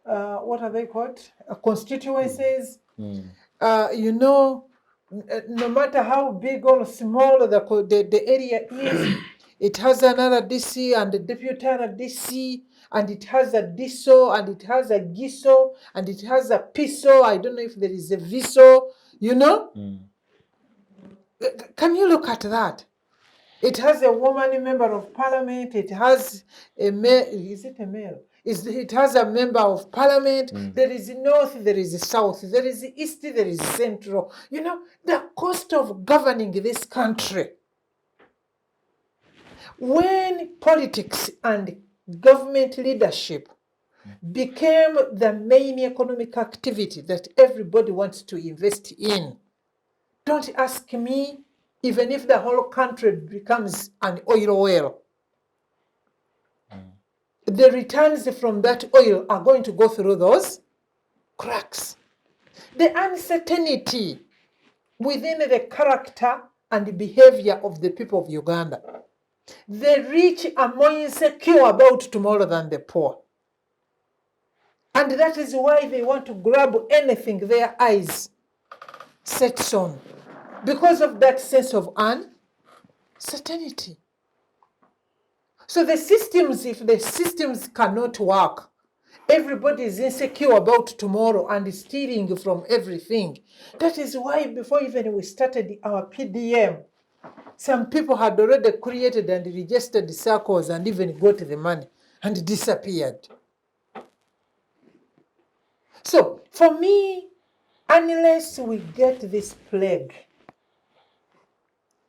what are they called? Constituencies. You know, no matter how big or small the area is, it has another DC and a deputy DC, and it has a DISO, and it has a GISO, and it has a PISO. I don't know if there is a VISO, you know? Can you look at that? It has a woman member of parliament, it has a male, is it a male? It has a member of parliament, there is north, there is south, there is east, there is central. You know, the cost of governing this country. When politics and government leadership became the main economic activity that everybody wants to invest in, don't ask me, even if the whole country becomes an oil well, the returns from that oil are going to go through those cracks. The uncertainty within the character and behavior of the people of Uganda. The rich are more insecure about tomorrow than the poor. And that is why they want to grab anything their eyes sets on. Because of that sense of uncertainty. So the systems, if the systems cannot work, everybody is insecure about tomorrow and stealing from everything. That is why before even we started our PDM, some people had already created and registered circles and even got the money and disappeared. So for me, unless we get this plague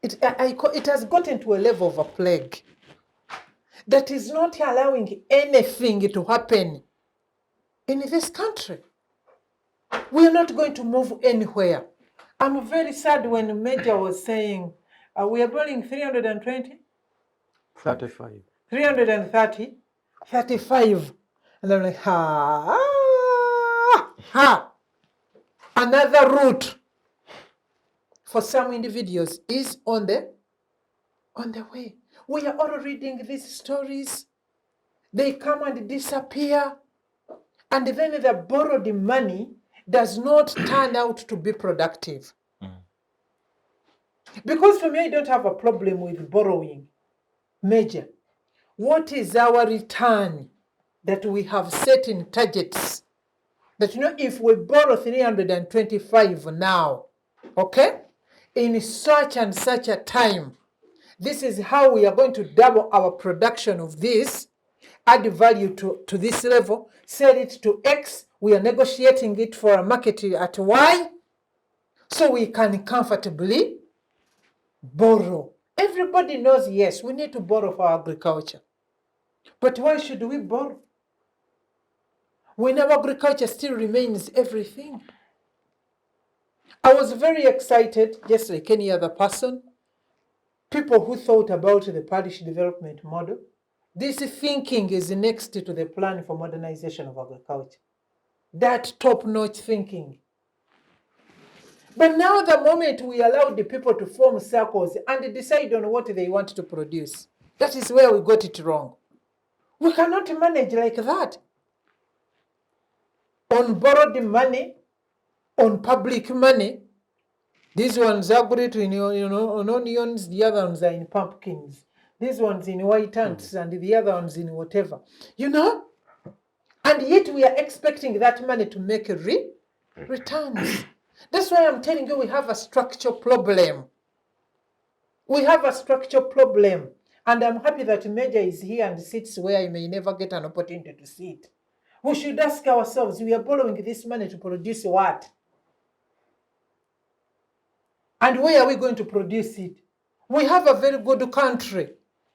it has gotten to a level of a plague that is not allowing anything to happen in this country. We are not going to move anywhere. I'm very sad when Major was saying we are building 320, 35. 330, 35. And I'm like, ha. Another route for some individuals is on the way. We are all reading these stories. They come and disappear. And then the borrowed money does not turn out to be productive. Because for me, I don't have a problem with borrowing. Major, what is our return that we have set in targets? That, if we borrow 325 now, okay, in such and such a time, this is how we are going to double our production of this, add value to this level, sell it to X, we are negotiating it for a market at Y, so we can comfortably borrow. Everybody knows, yes, we need to borrow for agriculture. But why should we borrow when our agriculture still remains everything? I was very excited, just like any other person, people who thought about the parish development model. This thinking is next to the plan for modernization of agriculture. That top-notch thinking. But now the moment we allow the people to form circles and decide on what they want to produce, that is where we got it wrong. We cannot manage like that. On borrowed money, on public money, these ones are great in, on onions, the other ones are in pumpkins. These ones in white ants and the other ones in whatever. And yet we are expecting that money to make returns. That's why I'm telling you we have a structural problem. We have a structural problem. And I'm happy that Major is here and sits where he may never get an opportunity to sit. We should ask ourselves, we are borrowing this money to produce what? And where are we going to produce it? We have a very good country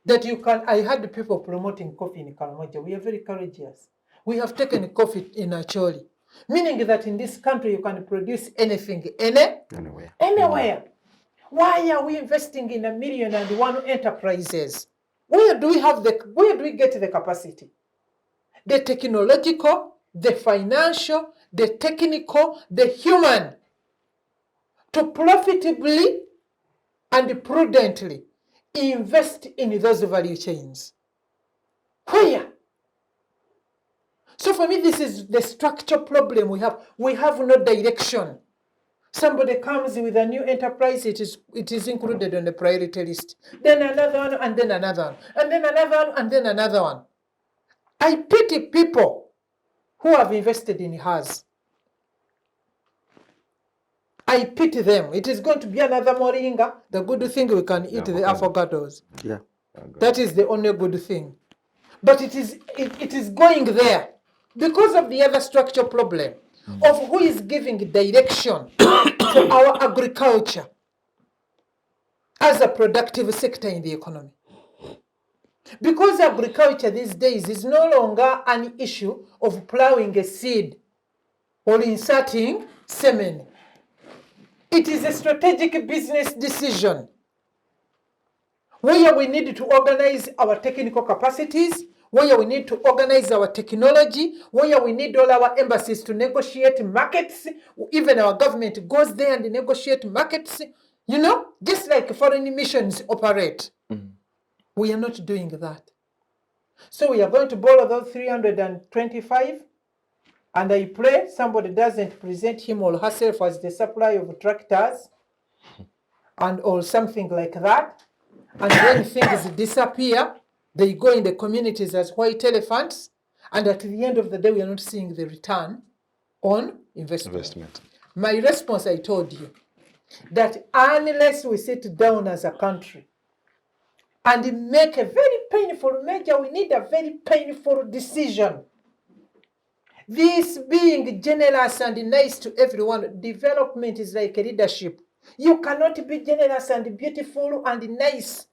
that I had people promoting coffee in Karamoja. We are very courageous. We have taken coffee in Acholi, meaning that in this country you can produce anything, anywhere. Why are we investing in 1,000,001 enterprises? Where do we get the capacity? The technological, the financial, the technical, the human, to profitably and prudently invest in those value chains. Where? So for me, this is the structural problem we have. We have no direction. Somebody comes with a new enterprise, it is included on the priority list. Then another one, and then another one, and then another one, and then another one. I pity people who have invested in hers. I pity them. It is going to be another moringa. The good thing we can eat the avocados. Yeah. That is the only good thing. But it is going there because of the other structural problem of who is giving direction for our agriculture as a productive sector in the economy. Because agriculture these days is no longer an issue of plowing a seed or inserting semen. It is a strategic business decision where we need to organize our technical capacities, where we need to organize our technology, where we need all our embassies to negotiate markets. Even our government goes there and negotiate markets, just like foreign missions operate. We are not doing that. So we are going to borrow those 325, and I pray somebody doesn't present him or herself as the supply of tractors or something like that. And when things disappear, they go in the communities as white elephants, and at the end of the day, we are not seeing the return on investment. My response, I told you, that unless we sit down as a country and make a very painful measure, we need a very painful decision. This being generous and nice to everyone, development is like a leadership. You cannot be generous and beautiful and nice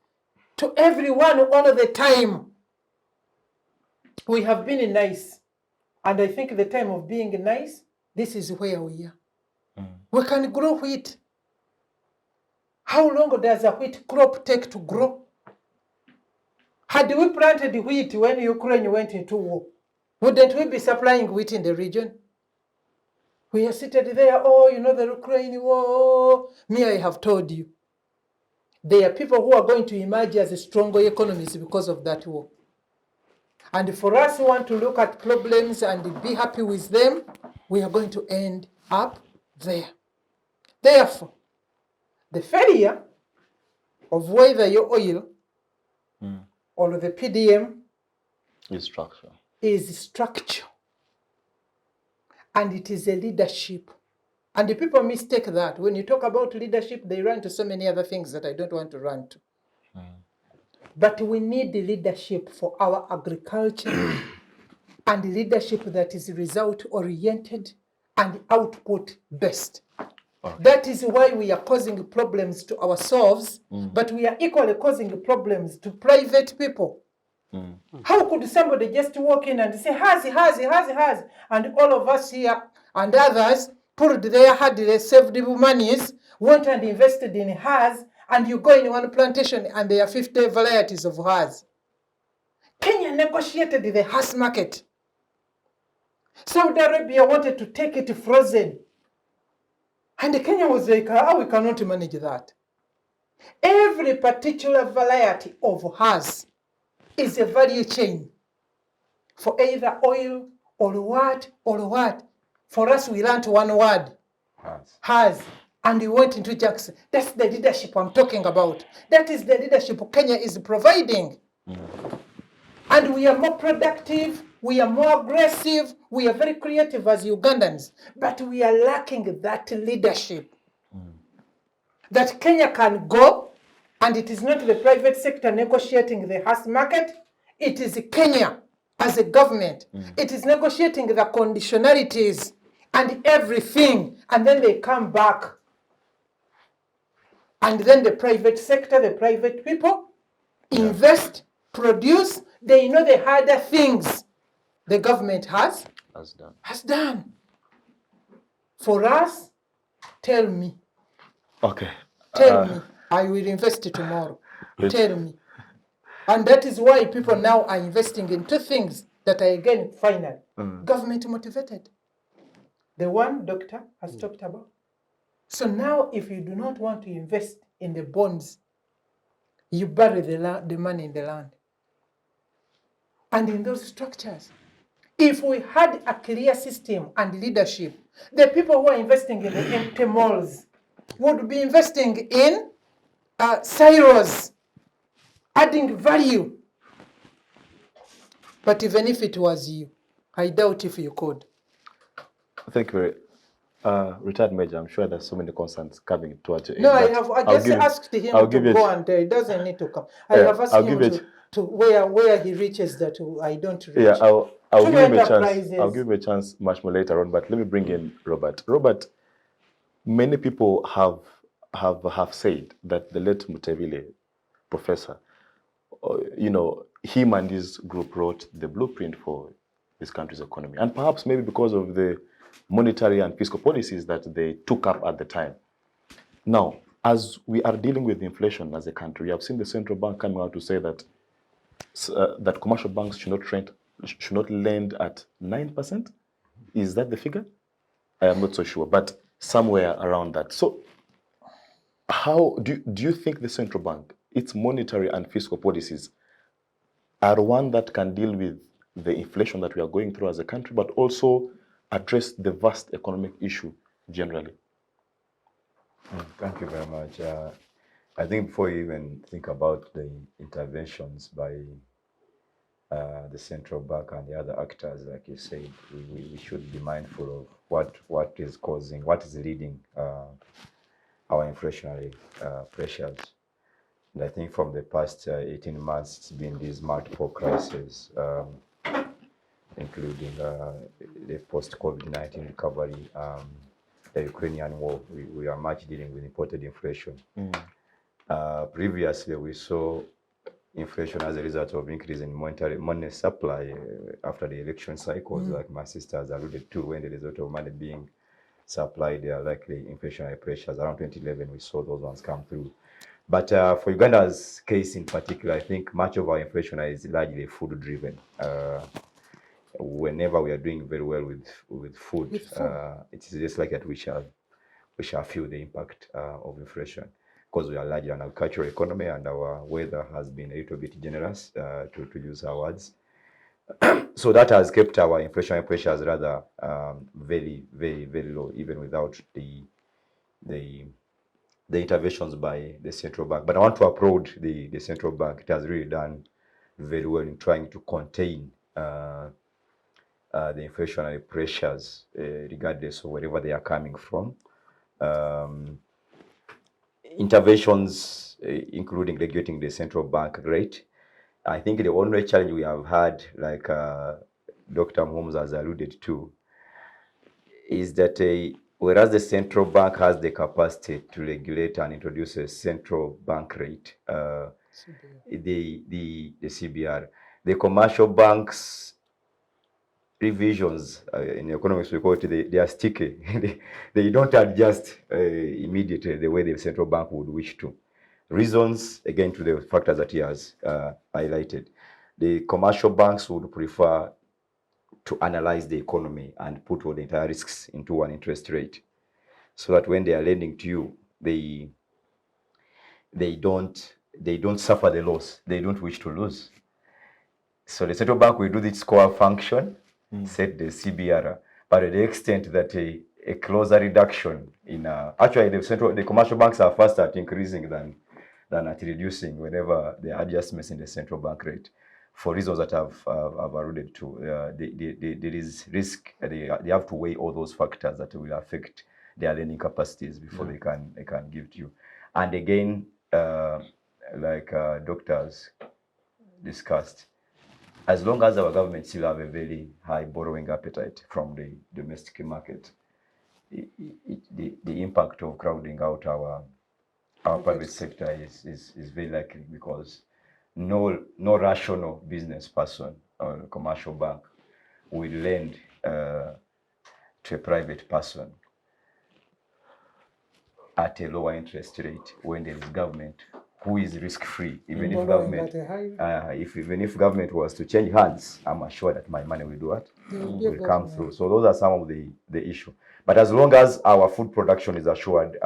to everyone all the time. We have been nice. And I think the time of being nice, this is where we are. We can grow wheat. How long does a wheat crop take to grow? Had we planted wheat when Ukraine went into war, wouldn't we be supplying wheat in the region? We are seated there, oh, you know, the Ukraine war. Me, I have told you. There are people who are going to emerge as stronger economies because of that war. And for us who want to look at problems and be happy with them, we are going to end up there. Therefore, the failure of whether your oil or the PDM Is structure. is structure. And it is a leadership. And the people mistake that. When you talk about leadership, they run to so many other things that I don't want to run to. But we need the leadership for our agriculture and leadership that is result-oriented and output-based. That is why we are causing problems to ourselves, but we are equally causing problems to private people. How could somebody just walk in and say, has, and all of us here and others pulled their hardly saved monies, went and invested in has, and you go in one plantation and there are 50 varieties of has. Kenya negotiated the has market. Saudi Arabia wanted to take it frozen. And Kenya was like, we cannot manage that. Every particular variety of has is a value chain for either oil or what or what. For us, we learned one word, has. And we went into Jackson. That's the leadership I'm talking about. That is the leadership Kenya is providing. And we are more productive, we are more aggressive, we are very creative as Ugandans, but we are lacking that leadership. That Kenya can go, and it is not the private sector negotiating the has market, it is Kenya as a government. It is negotiating the conditionalities and everything, and then they come back. And then the private sector, the private people, invest, produce. They know the harder things the government has done. For us, tell me. Okay. Tell me. I will invest tomorrow. Tell me. And that is why people now are investing in two things that are again final. Government motivated. The one doctor has talked about. So now if you do not want to invest in the bonds, you bury the money in the land. And in those structures, if we had a clear system and leadership, the people who are investing in the empty malls would be investing in silos, adding value. But even if it was you, I doubt if you could. Thank you. Retired Major, I'm sure there's so many concerns coming towards you. No, I just asked him to go and he doesn't need to come. I have asked him to where he reaches that I don't reach. Yeah, I'll give him a chance. I'll give him a chance much more later on, but let me bring in Robert. Robert, many people have said that the late Mutevile professor, him and his group wrote the blueprint for this country's economy. And perhaps maybe because of the monetary and fiscal policies that they took up at the time. Now, as we are dealing with inflation as a country, we have seen the central bank coming out to say that that commercial banks should not lend at 9%. Is that the figure? I am not so sure, but somewhere around that. So, how do you think the central bank, its monetary and fiscal policies, are one that can deal with the inflation that we are going through as a country, but also address the vast economic issue generally? Thank you very much. I think before you even think about the interventions by the central bank and the other actors, like you said, we should be mindful of what is leading our inflationary pressures. And I think from the past 18 months, it's been these multiple crises, including the post-COVID-19 recovery, the Ukrainian war, we are much dealing with imported inflation. Previously, we saw inflation as a result of increase in money supply after the election cycles, like my sister has alluded to. When the result of money being supplied, there are likely inflationary pressures. Around 2011, we saw those ones come through. But for Uganda's case in particular, I think much of our inflation is largely food-driven. Whenever we are doing very well with food, it's just like that we shall feel the impact of inflation, because we are largely an agricultural economy and our weather has been a little bit generous, to use our words. So that has kept our inflationary pressures rather very, very, very low, even without the interventions by the central bank. But I want to applaud the central bank. It has really done very well in trying to contain the inflationary pressures, regardless of wherever they are coming from. Interventions, including regulating the central bank rate. I think the only challenge we have had, like Dr. Muhumuza has alluded to, is that whereas the central bank has the capacity to regulate and introduce a central bank rate, the CBR, the commercial banks revisions, in economics we call it, they are sticky. they don't adjust immediately the way the central bank would wish to. Reasons, again, to the factors that he has highlighted. The commercial banks would prefer to analyze the economy and put all the entire risks into one interest rate, so that when they are lending to you, they don't suffer the loss. They don't wish to lose. So the central bank will do its core function, set the CBR, but to the extent that a closer reduction in actually the commercial banks are faster at increasing than at reducing whenever there are adjustments in the central bank rate, for reasons that I've alluded to. There is risk. They have to weigh all those factors that will affect their lending capacities before they can give to you. And again, like doctors discussed, as long as our government still have a very high borrowing appetite from the domestic market, the impact of crowding out our private sector is very likely, because no rational business person or commercial bank will lend to a private person at a lower interest rate when there is government who is risk-free. Even if government, even if government was to change hands, I'm assured that my money will do what? Will come through. So those are some of the issue. But as long as our food production is assured,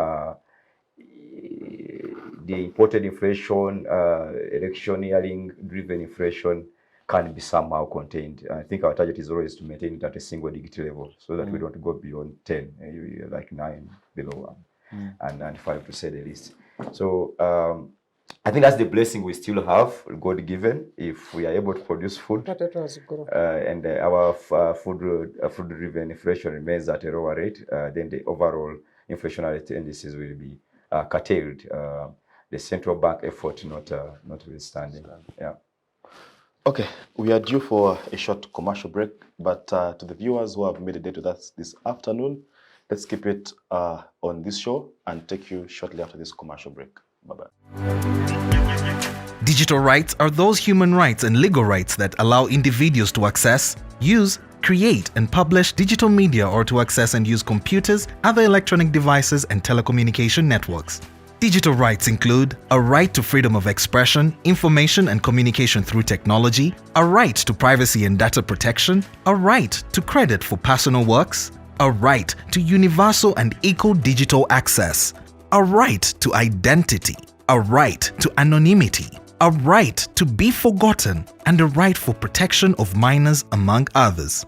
the imported inflation, electioneering-driven inflation can be somehow contained. I think our target is always to maintain it at a single-digit level, so that we don't go beyond 10, like 9 below, and 5 to say the least. So I think that's the blessing we still have, God-given, if we are able to produce food, and our food-driven inflation remains at a lower rate, then the overall inflationary tendencies will be curtailed. The central bank effort notwithstanding. Yeah. Okay, we are due for a short commercial break, but to the viewers who have made a date with us this afternoon, let's keep it on this show and take you shortly after this commercial break. Bye-bye. Digital rights are those human rights and legal rights that allow individuals to access, use, create and publish digital media, or to access and use computers, other electronic devices and telecommunication networks. Digital rights include a right to freedom of expression, information and communication through technology, a right to privacy and data protection, a right to credit for personal works, a right to universal and equal digital access, a right to identity, a right to anonymity, a right to be forgotten, and a right for protection of minors, among others.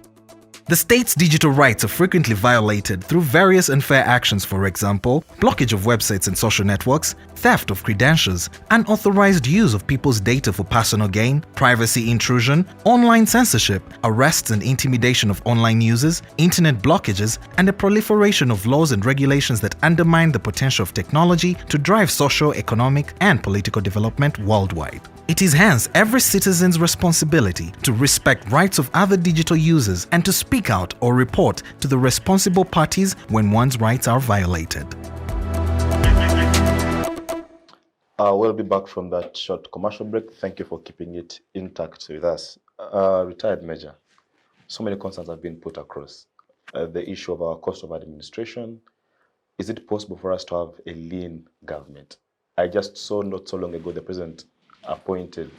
The state's digital rights are frequently violated through various unfair actions, for example, blockage of websites and social networks, theft of credentials, unauthorized use of people's data for personal gain, privacy intrusion, online censorship, arrests and intimidation of online users, internet blockages, and the proliferation of laws and regulations that undermine the potential of technology to drive social, economic, and political development worldwide. It is hence every citizen's responsibility to respect rights of other digital users and to speak out or report to the responsible parties when one's rights are violated. We'll be back from that short commercial break. Thank you for keeping it intact with us. Retired Major, so many concerns have been put across. The issue of our cost of administration. Is it possible for us to have a lean government? I just saw not so long ago the president appointed,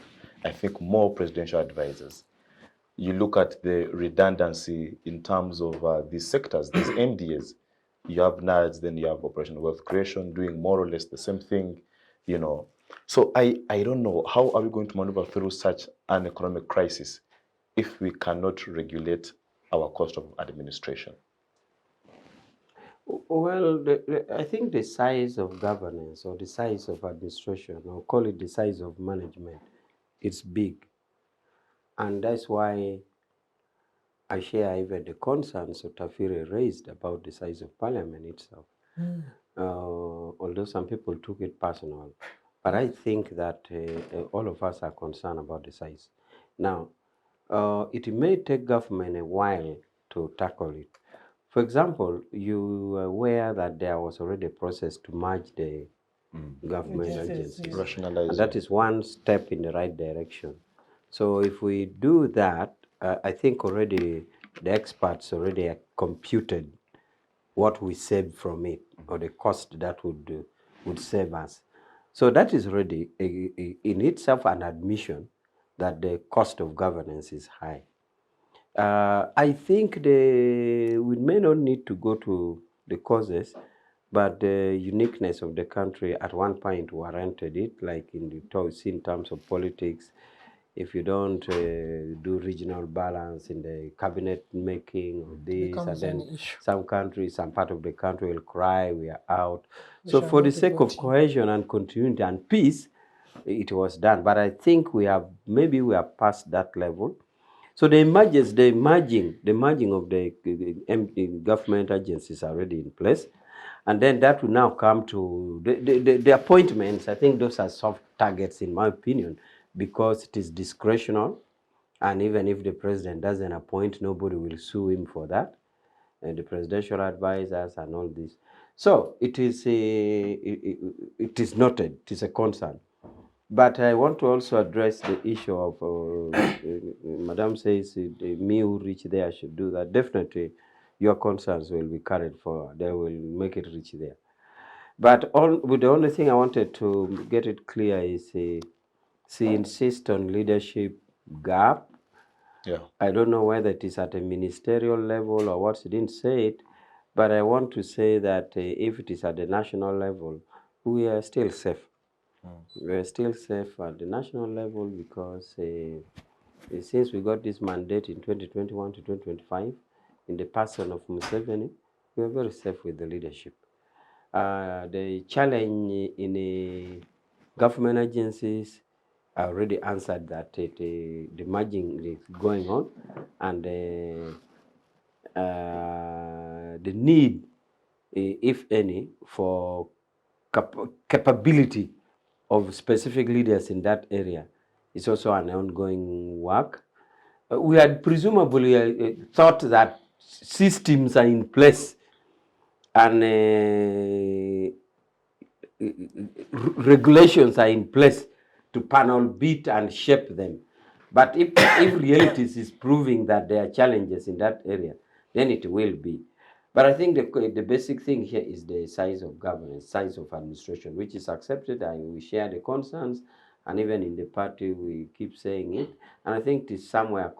I think, more presidential advisors. You look at the redundancy in terms of these sectors, these MDAs. You have NADS, then you have operational wealth creation doing more or less the same thing, you know. So I don't know, how are we going to maneuver through such an economic crisis if we cannot regulate our cost of administration? Well, I think the size of governance or the size of administration, or call it the size of management, it's big. And that's why I share even the concerns that Tafire raised about the size of parliament itself. Although some people took it personal. But I think that all of us are concerned about the size. Now, it may take government a while to tackle it. For example, you are aware that there was already a process to merge the government agencies. Rationalize. And that is one step in the right direction. So if we do that, I think already the experts already computed what we saved from it, or the cost that would save us. So that is already in itself an admission that the cost of governance is high. I think we may not need to go to the causes, but the uniqueness of the country at one point warranted it, like in terms of politics. If you don't do regional balance in the cabinet making of this, and then some countries, some part of the country will cry, we are out. So for the sake of cohesion and continuity and peace, it was done. But I think maybe we are past that level. So the merging of the government agencies are already in place. And then that will now come to the appointments. I think those are soft targets, in my opinion, because it is discretional. And even if the president doesn't appoint, nobody will sue him for that. And the presidential advisors and all this. So it is noted, it is a concern. But I want to also address the issue of, Madam says, me who reach there should do that. Definitely, your concerns will be carried forward. They will make it reach there. But the only thing I wanted to get it clear is she insists on leadership gap. Yeah. I don't know whether it is at a ministerial level or what. She didn't say it. But I want to say that if it is at the national level, we are still safe. We're still safe at the national level because since we got this mandate in 2021 to 2025, in the person of Museveni, we are very safe with the leadership. The challenge in the government agencies, I already answered that the merging is going on, and the need, if any, for capability of specific leaders in that area is also an ongoing work. We had presumably thought that systems are in place and regulations are in place to panel beat and shape them. But if realities is proving that there are challenges in that area, then it will be. But I think the basic thing here is the size of governance, size of administration, which is accepted, and we share the concerns, and even in the party we keep saying it. And I think it is somewhere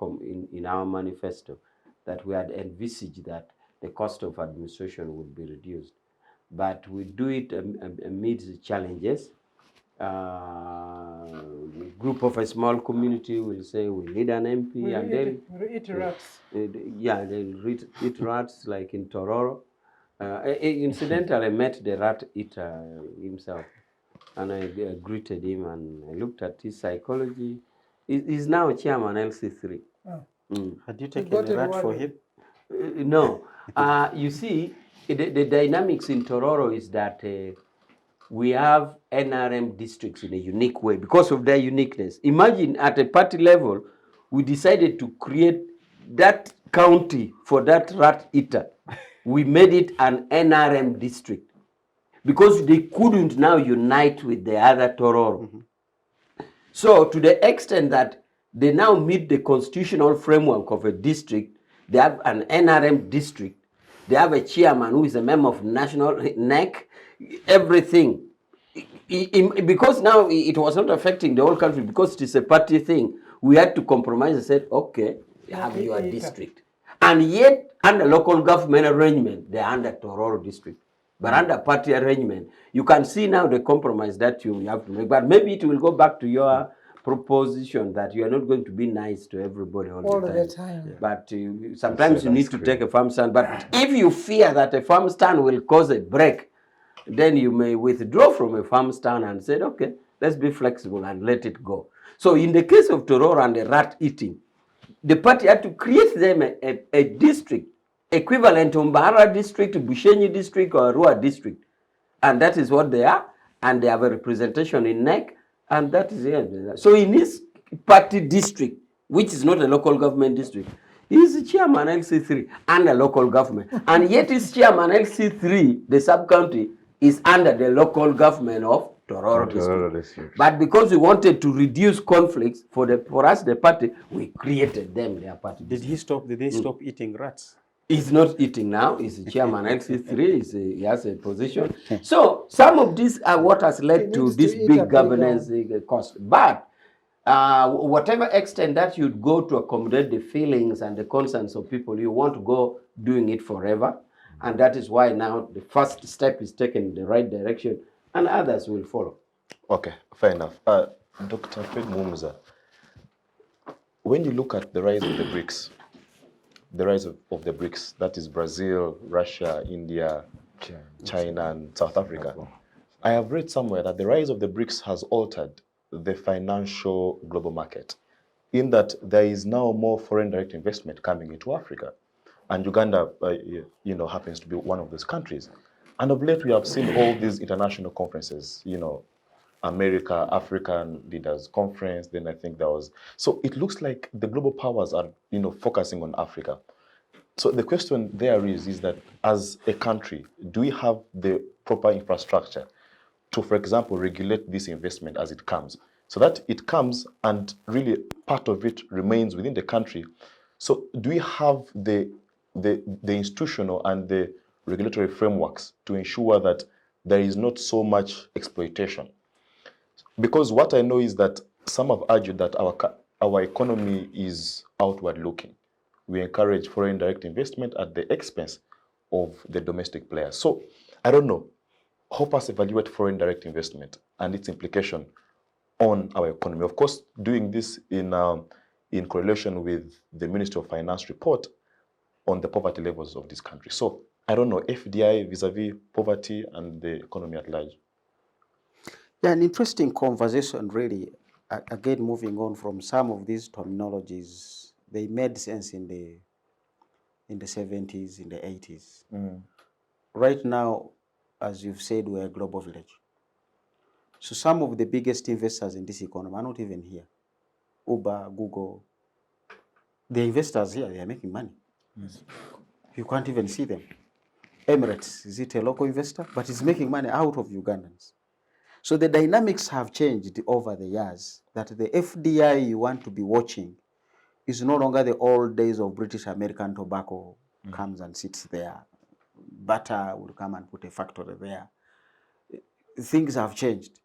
in our manifesto that we had envisaged that the cost of administration would be reduced. But we do it amidst the challenges. Group of a small community will say we need an MP, and then eat rats. They'll eat rats like in Tororo. Incidentally, I met the rat eater himself, and I greeted him, and I looked at his psychology. He's now chairman LC3. Had you taken a rat for him? No. You see, the dynamics in Tororo is that we have NRM districts in a unique way because of their uniqueness. Imagine at a party level, we decided to create that county for that rat eater. We made it an NRM district because they couldn't now unite with the other Tororo. So to the extent that they now meet the constitutional framework of a district, they have an NRM district, they have a chairman who is a member of national NEC, everything. Because now it was not affecting the whole country because it is a party thing, we had to compromise and said, okay, you have your district. And yet, under local government arrangement, they're under Tororo district. But under party arrangement, you can see now the compromise that you have to make. But maybe it will go back to your proposition that you are not going to be nice to everybody all the time. Yeah. But sometimes you need to take a firm stand. But if you fear that a firm stand will cause a break, then you may withdraw from a farm stand and say, okay, let's be flexible and let it go. So in the case of Tororo and the rat eating, the party had to create them a district equivalent to Mbara district, Bushenyi district, or Arua district. And that is what they are. And they have a representation in NEC. And that is it. So in this party district, which is not a local government district, he is the chairman LC3 under local government. And yet his chairman LC3, the sub-county, is under the local government of Tororo district. But because we wanted to reduce conflicts for us, the party, we created them, their party. Did they stop eating rats? He's not eating now. He's the chairman LC3. He has a position. So some of these are what has led to this big governance cost. But whatever extent that you'd go to accommodate the feelings and the concerns of people, you want to go doing it forever. And that is why now the first step is taken in the right direction and others will follow. Okay, fair enough. Dr. Fred Muhumuza, when you look at the rise of the BRICS, that is Brazil, Russia, India, China, and South Africa, I have read somewhere that the rise of the BRICS has altered the financial global market, in that there is now more foreign direct investment coming into Africa. And Uganda, happens to be one of those countries. And of late, we have seen all these international conferences, America, African Leaders Conference, then I think there was. So it looks like the global powers are, focusing on Africa. So the question there is that as a country, do we have the proper infrastructure to, for example, regulate this investment as it comes, so that it comes and really part of it remains within the country? So do we have the institutional and the regulatory frameworks to ensure that there is not so much exploitation? Because what I know is that some have argued that our economy is outward looking. We encourage foreign direct investment at the expense of the domestic players. So I don't know. Help us evaluate foreign direct investment and its implication on our economy. Of course, doing this in correlation with the Ministry of Finance report on the poverty levels of this country. So I don't know, FDI vis-a-vis poverty and the economy at large. Yeah, an interesting conversation, really. Again, moving on from some of these terminologies, they made sense in the 70s, in the 80s. Right now, as you've said, we're a global village. So some of the biggest investors in this economy are not even here. Uber, Google, the investors here, they are making money. You can't even see them. Emirates, is it a local investor? But it's making money out of Ugandans. So the dynamics have changed over the years, that the FDI you want to be watching is no longer the old days of British American tobacco comes and sits there. Butter will come and put a factory there. Things have changed.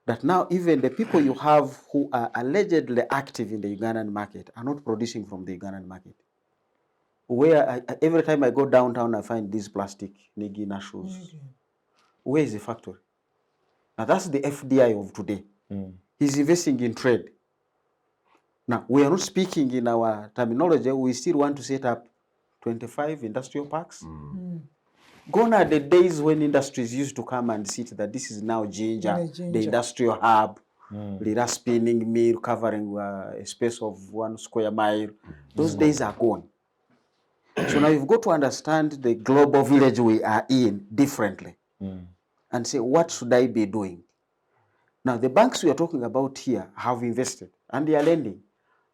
That now even the people you have who are allegedly active in the Ugandan market are not producing from the Ugandan market. Where every time I go downtown, I find these plastic Nigina shoes. Where is the factory? Now that's the FDI of today. He's investing in trade. Now, we are not speaking in our terminology. We still want to set up 25 industrial parks. Gone are the days when industries used to come and sit that this is now Ginger, the industrial hub, the spinning mill covering a space of 1 square mile. Those days are gone. So now you've got to understand the global village we are in differently. and say, what should I be doing? Now, the banks we are talking about here have invested and they are lending.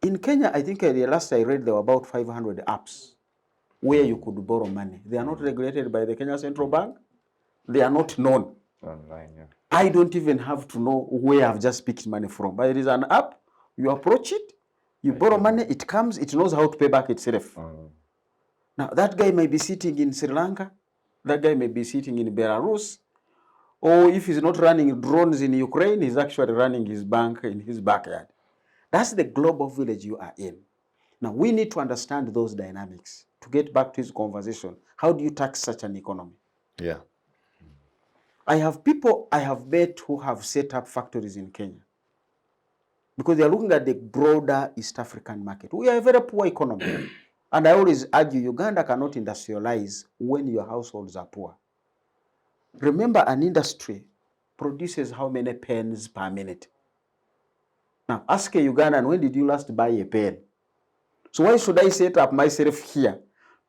In Kenya, I think the last I read, there were about 500 apps where you could borrow money. They are not regulated by the Kenya Central Bank. They are not known. Online, yeah. I don't even have to know where I've just picked money from. But there is an app, you approach it, you borrow money, it comes, it knows how to pay back itself. Now, that guy may be sitting in Sri Lanka, that guy may be sitting in Belarus, or if he's not running drones in Ukraine, he's actually running his bank in his backyard. That's the global village you are in. Now, we need to understand those dynamics. To get back to his conversation, how do you tax such an economy? Yeah. I have people I have met who have set up factories in Kenya because they are looking at the broader East African market. We are a very poor economy. And I always argue Uganda cannot industrialize when your households are poor. Remember, an industry produces how many pens per minute? Now, ask a Ugandan, when did you last buy a pen? So why should I set up myself here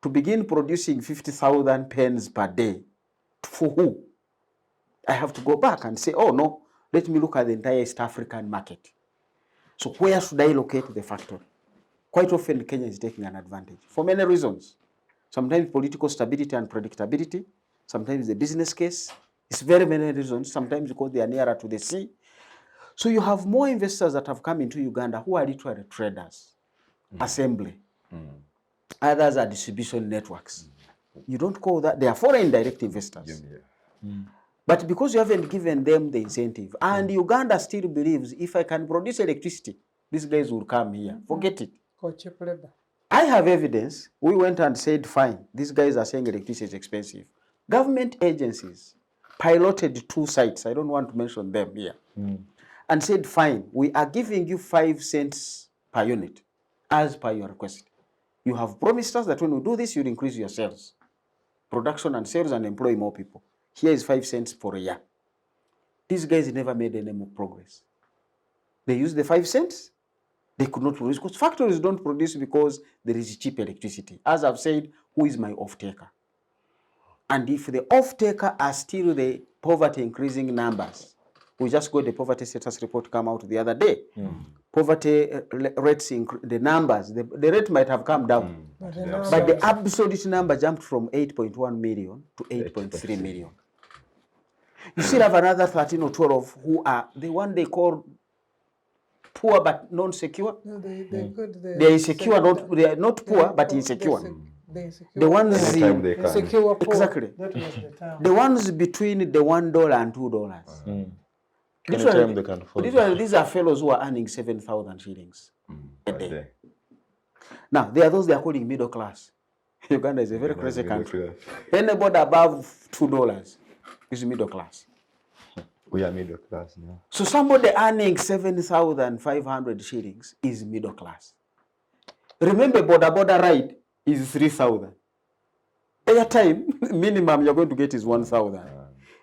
to begin producing 50,000 pens per day? For who? I have to go back and say, oh no, let me look at the entire East African market. So where should I locate the factory? Quite often Kenya is taking an advantage for many reasons. Sometimes political stability and predictability, sometimes the business case. It's very many reasons, sometimes because they are nearer to the sea. So you have more investors that have come into Uganda who are literally traders, assembly. Others are distribution networks. You don't call that, they are foreign direct investors. But because you haven't given them the incentive, and Uganda still believes if I can produce electricity, these guys will come here. Forget it. I have evidence. We went and said, fine, these guys are saying electricity is expensive. Government agencies piloted 2 sites, I don't want to mention them here, and said, fine, we are giving you 5 cents per unit as per your request. You have promised us that when we do this, you'll increase your sales, production and sales, and employ more people. Here is 5 cents for a year. These guys never made any more progress. They used the 5 cents. They could not produce because factories don't produce because there is cheap electricity. As I've said, who is my off-taker? And if the off-taker are still the poverty increasing numbers, we just got the poverty status report come out the other day. Poverty rates, the numbers, the rate might have come down. But the absolute number jumped from 8.1 million to 8.3 million. You still have another 13 or 12 who are the one they call poor but non-secure. No, they are insecure, they are not poor but insecure. The ones insecure poor. Exactly. That was the term. The ones between the $1 and $2. Anytime they can afford. These are fellows who are earning 7,000 shillings a day. Now, there are those they are calling middle class. Uganda is a very crazy country. Anybody above $2 is middle class. We are middle class now. So somebody earning 7,500 shillings is middle class. Remember, border ride is 3,000. Airtime, minimum you're going to get is 1,000.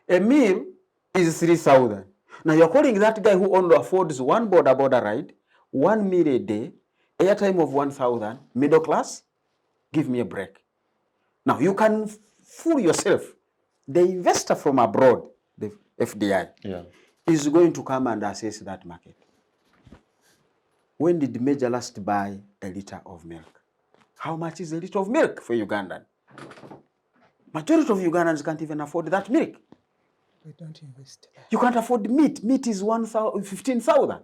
A meal is 3,000. Now you're calling that guy who only affords one border ride, 1 meal a day, airtime of 1,000, middle class? Give me a break. Now you can fool yourself. The investor from abroad, the FDI, is going to come and assess that market. When did Major last buy a liter of milk? How much is a liter of milk for Ugandan? Majority of Ugandans can't even afford that milk. We don't invest. You can't afford meat. Meat is 15,000.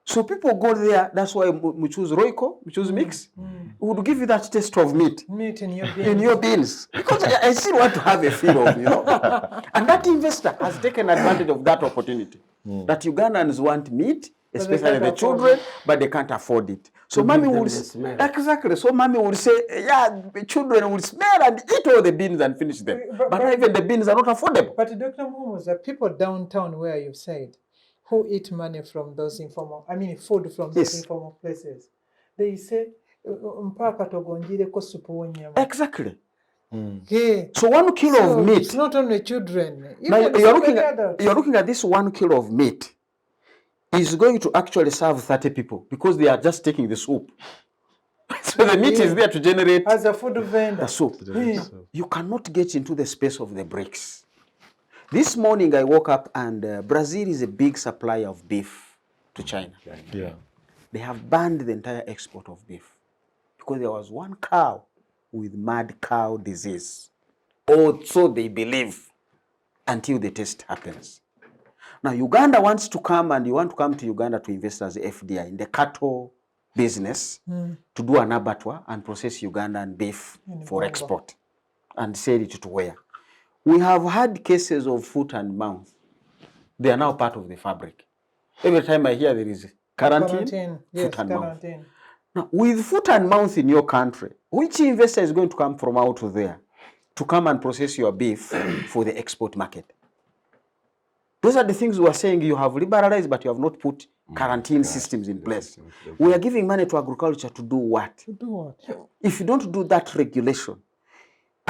So people go there. That's why we choose Royco, we choose Mix. We would give you that taste of meat. Meat in your beans. In your beans. Because I still want to have a feel of, And that investor has taken advantage of that opportunity. That Ugandans want meat, especially the children, but they can't afford it. So mommy will say, exactly. So mommy will say, yeah, the children will smell and eat all the beans and finish them. But even the beans are not affordable. But Dr. Muhumuza, people downtown where you said, who eat money from those food from those informal places, they say, mpaka togonjireko supu wonyama. Exactly. Yeah. So 1 kilo of meat. It's not only children. Now you're looking at this 1 kilo of meat is going to actually serve 30 people because they are just taking the soup. So the meat is there to generate as a food vendor. The soup. You cannot get into the space of the bricks. This morning I woke up and Brazil is a big supplier of beef to China. Yeah. They have banned the entire export of beef because there was one cow with mad cow disease. Or so they believe until the test happens. Now Uganda wants to come, and you want to come to Uganda to invest as a FDI in the cattle business to do an abattoir and process Ugandan beef for export and sell it to where? We have had cases of foot and mouth. They are now part of the fabric. Every time I hear there is quarantine, Yes, foot and mouth. quarantine. Now, with foot and mouth in your country, which investor is going to come from out there to come and process your beef for the export market? Those are the things we are saying you have liberalized, but you have not put quarantine systems in place. We are giving money to agriculture to do what? To do what? If you don't do that regulation,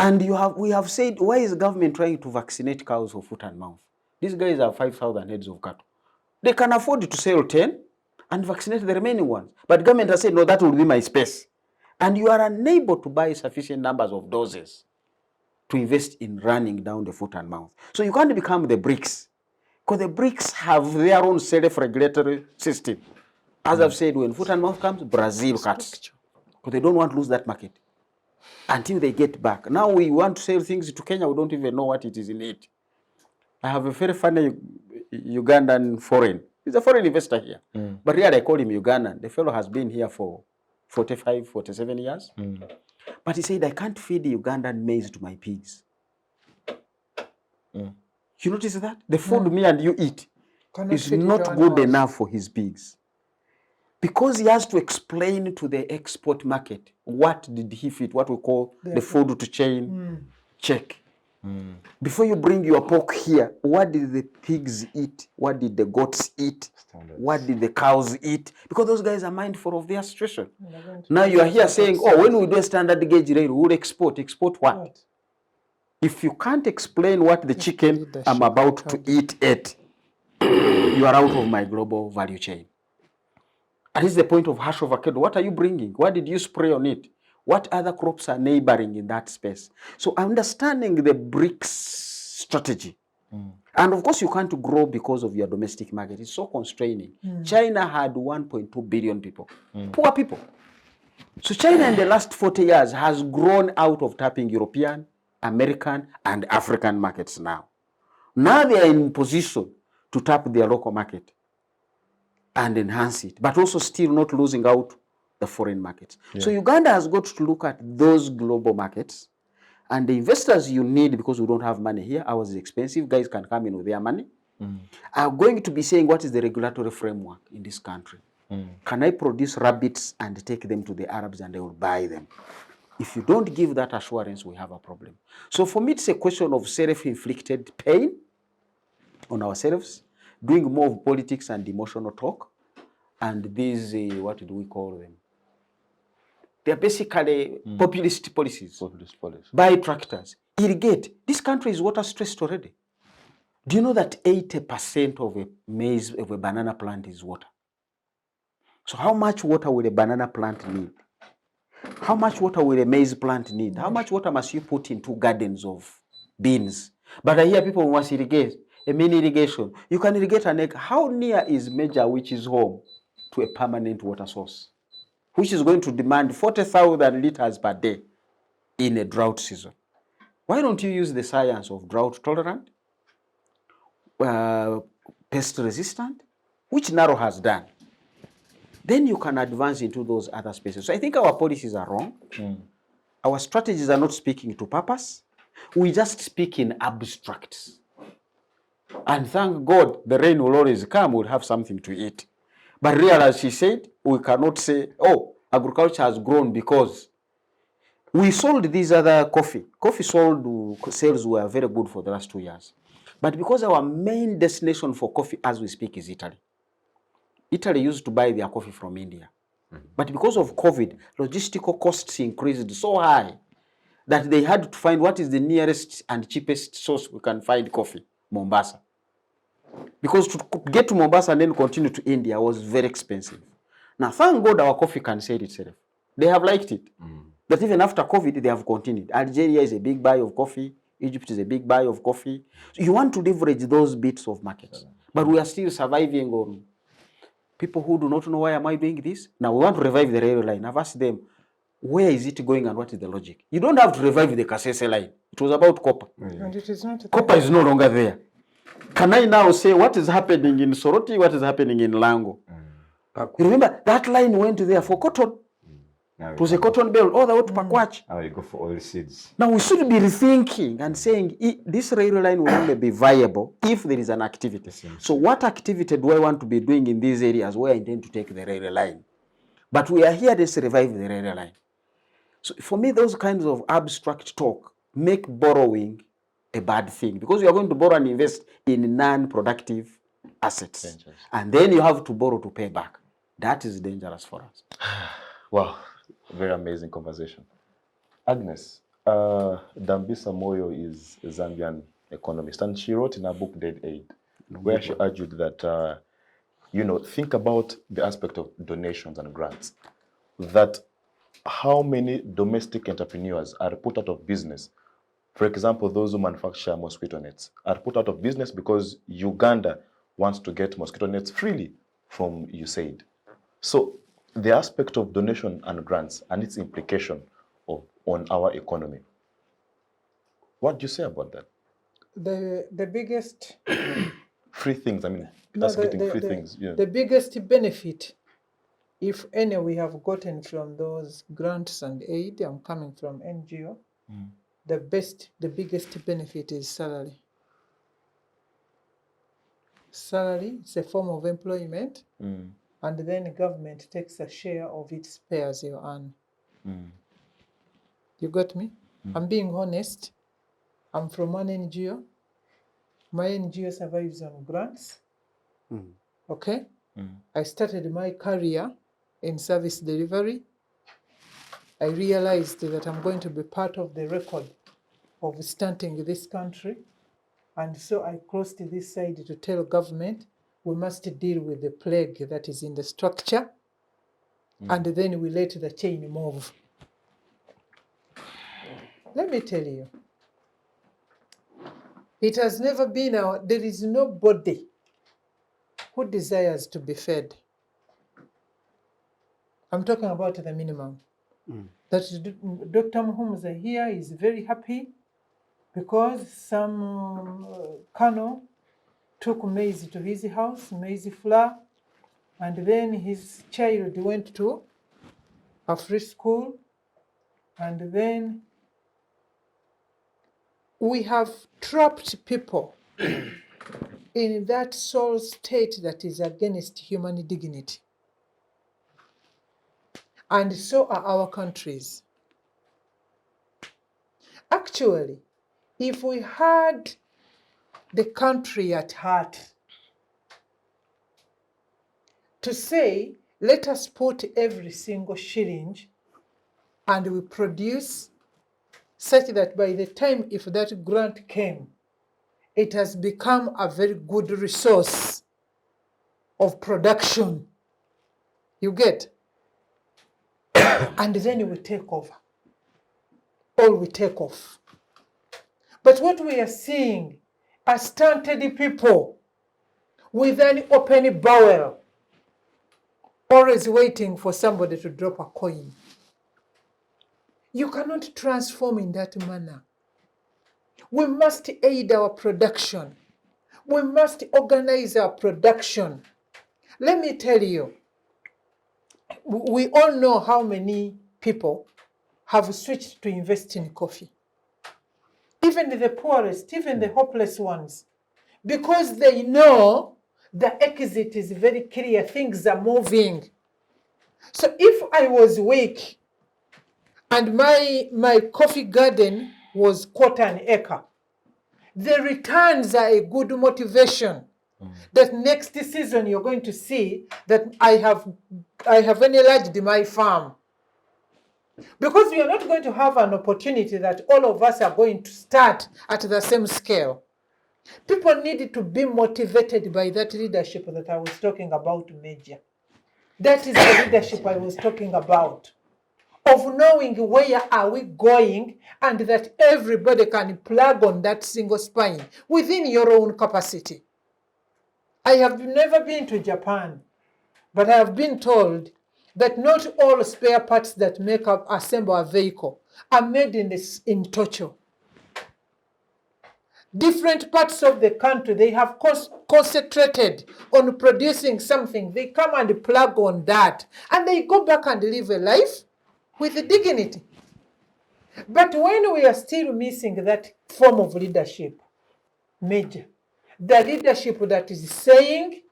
and we have said, why is the government trying to vaccinate cows for foot and mouth? These guys have 5,000 heads of cattle. They can afford to sell 10 and vaccinate the remaining ones. But government has said, no, that will be my space. And you are unable to buy sufficient numbers of doses to invest in running down the foot and mouth. So you can't become the BRICS, because the BRICS have their own self-regulatory system. As I've said, when foot and mouth comes, Brazil cuts, because they don't want to lose that market until they get back. Now we want to sell things to Kenya, we don't even know what it is in it. I have a very funny Ugandan foreign. He's a foreign investor here. But really I call him Ugandan. The fellow has been here for 45, 47 years. But he said, I can't feed the Ugandan maize to my pigs. You notice that? The food me and you eat is not good enough for his pigs. Because he has to explain to the export market what did he feed, what we call the food to chain check. Before you bring your pork here, what did the pigs eat? What did the goats eat? What did the cows eat? Because those guys are mindful of their situation. Now you are here saying, oh, when we do a standard gauge rate, we will export. Export what? If you can't explain what the chicken I'm about to eat ate, you are out of my global value chain. And this is the point of hash avocado. What are you bringing? What did you spray on it? What other crops are neighboring in that space? So understanding the BRICS strategy. And of course you can't grow because of your domestic market. It's so constraining. China had 1.2 billion people, poor people. So China in the last 40 years has grown out of tapping European, American, and African markets now. Now they are in position to tap their local market and enhance it, but also still not losing out the foreign markets. So Uganda has got to look at those global markets, and the investors you need, because we don't have money here, ours is expensive, guys can come in with their money, are going to be saying, what is the regulatory framework in this country? Can I produce rabbits and take them to the Arabs and they will buy them? If you don't give that assurance, we have a problem. So for me, it's a question of self-inflicted pain on ourselves, doing more of politics and emotional talk, and these, what do we call them? They're basically populist policies. Buy tractors, irrigate. This country is water stressed already. Do you know that 80% of a maize, of a banana plant is water? So how much water will a banana plant need? How much water will a maize plant need? How much water must you put into gardens of beans? But I hear people must irrigate, a mini irrigation. You can irrigate an acre. How near is Major Awich's home to a permanent water source, which is going to demand 40,000 liters per day in a drought season? Why don't you use the science of drought tolerant, pest resistant, which Naro has done? Then you can advance into those other spaces. So I think our policies are wrong. Our strategies are not speaking to purpose. We just speak in abstracts. And thank God the rain will always come, we'll have something to eat. But really, as she said, we cannot say, oh, agriculture has grown because we sold these other coffee. Coffee sales were very good for the last 2 years. But because our main destination for coffee as we speak is Italy. Italy used to buy their coffee from India. But because of COVID, logistical costs increased so high that they had to find what is the nearest and cheapest source we can find coffee, Mombasa. Because to get to Mombasa and then continue to India was very expensive. Now, thank God our coffee can sell itself. They have liked it. But even after COVID, they have continued. Algeria is a big buyer of coffee. Egypt is a big buyer of coffee. So you want to leverage those bits of markets. But we are still surviving on people who do not know why am I doing this. Now we want to revive the rail line. I've asked them, where is it going and what is the logic? You don't have to revive the Kasese line. It was about copper. And it is not. Copper is no longer there. Can I now say what is happening in Soroti, what is happening in Lango? Remember, that line went there for cotton. It was a cotton belt all the way to Pakwach. Now you go for oil seeds. Now we should be rethinking and saying this rail line will only be viable if there is an activity. So what activity do I want to be doing in these areas where I intend to take the rail line? But we are here to revive the rail line. So for me, those kinds of abstract talk make borrowing a bad thing, because you are going to borrow and invest in non-productive assets. Dangerous. And then you have to borrow to pay back. That is dangerous for us. Wow, very amazing conversation. Agnes, Dambisa Moyo is a Zambian economist, and she wrote in her book Dead Aid, where she argued that, think about the aspect of donations and grants, that how many domestic entrepreneurs are put out of business. For example, those who manufacture mosquito nets are put out of business because Uganda wants to get mosquito nets freely from USAID. So the aspect of donation and grants and its implication on our economy. What do you say about that? The biggest Free things, that's getting free things. Yeah. The biggest benefit, if any, we have gotten from those grants and aid, I'm coming from NGO, the biggest benefit is salary. Salary is a form of employment, and then the government takes a share of its pay as you earn. You got me? I'm being honest. I'm from one NGO. My NGO survives on grants. Okay? I started my career in service delivery. I realized that I'm going to be part of the record of stunting this country. And so I crossed this side to tell government we must deal with the plague that is in the structure, and then we let the chain move. Let me tell you, it has never been there is nobody who desires to be fed. I'm talking about the minimum. That Dr. Muhumuza here is very happy because some colonel took maize to his house, maize flour, and then his child went to a free school, and then we have trapped people in that soul state that is against human dignity. And so are our countries. Actually, if we had the country at heart to say, let us put every single shilling and we produce such that by the time if that grant came, it has become a very good resource of production. You get? And then we take over. Or we take off. But what we are seeing are stunted people with an open bowel, always waiting for somebody to drop a coin. You cannot transform in that manner. We must aid our production. We must organize our production. Let me tell you, we all know how many people have switched to invest in coffee. Even the poorest, even the hopeless ones, because they know the exit is very clear, things are moving. So if I was weak and my coffee garden was 1/4 acre, the returns are a good motivation. That next season you're going to see that I have enlarged my farm. Because we are not going to have an opportunity that all of us are going to start at the same scale. People need to be motivated by that leadership that I was talking about, Major. That is the leadership I was talking about. of knowing where are we going and that everybody can plug on that single spine within your own capacity. I have never been to Japan, but I have been told that not all spare parts that make up assemble a vehicle are made in Tokyo. Different parts of the country, they have concentrated on producing something. They come and plug on that, and they go back and live a life with dignity. But when we are still missing that form of leadership, Major, the leadership that is saying,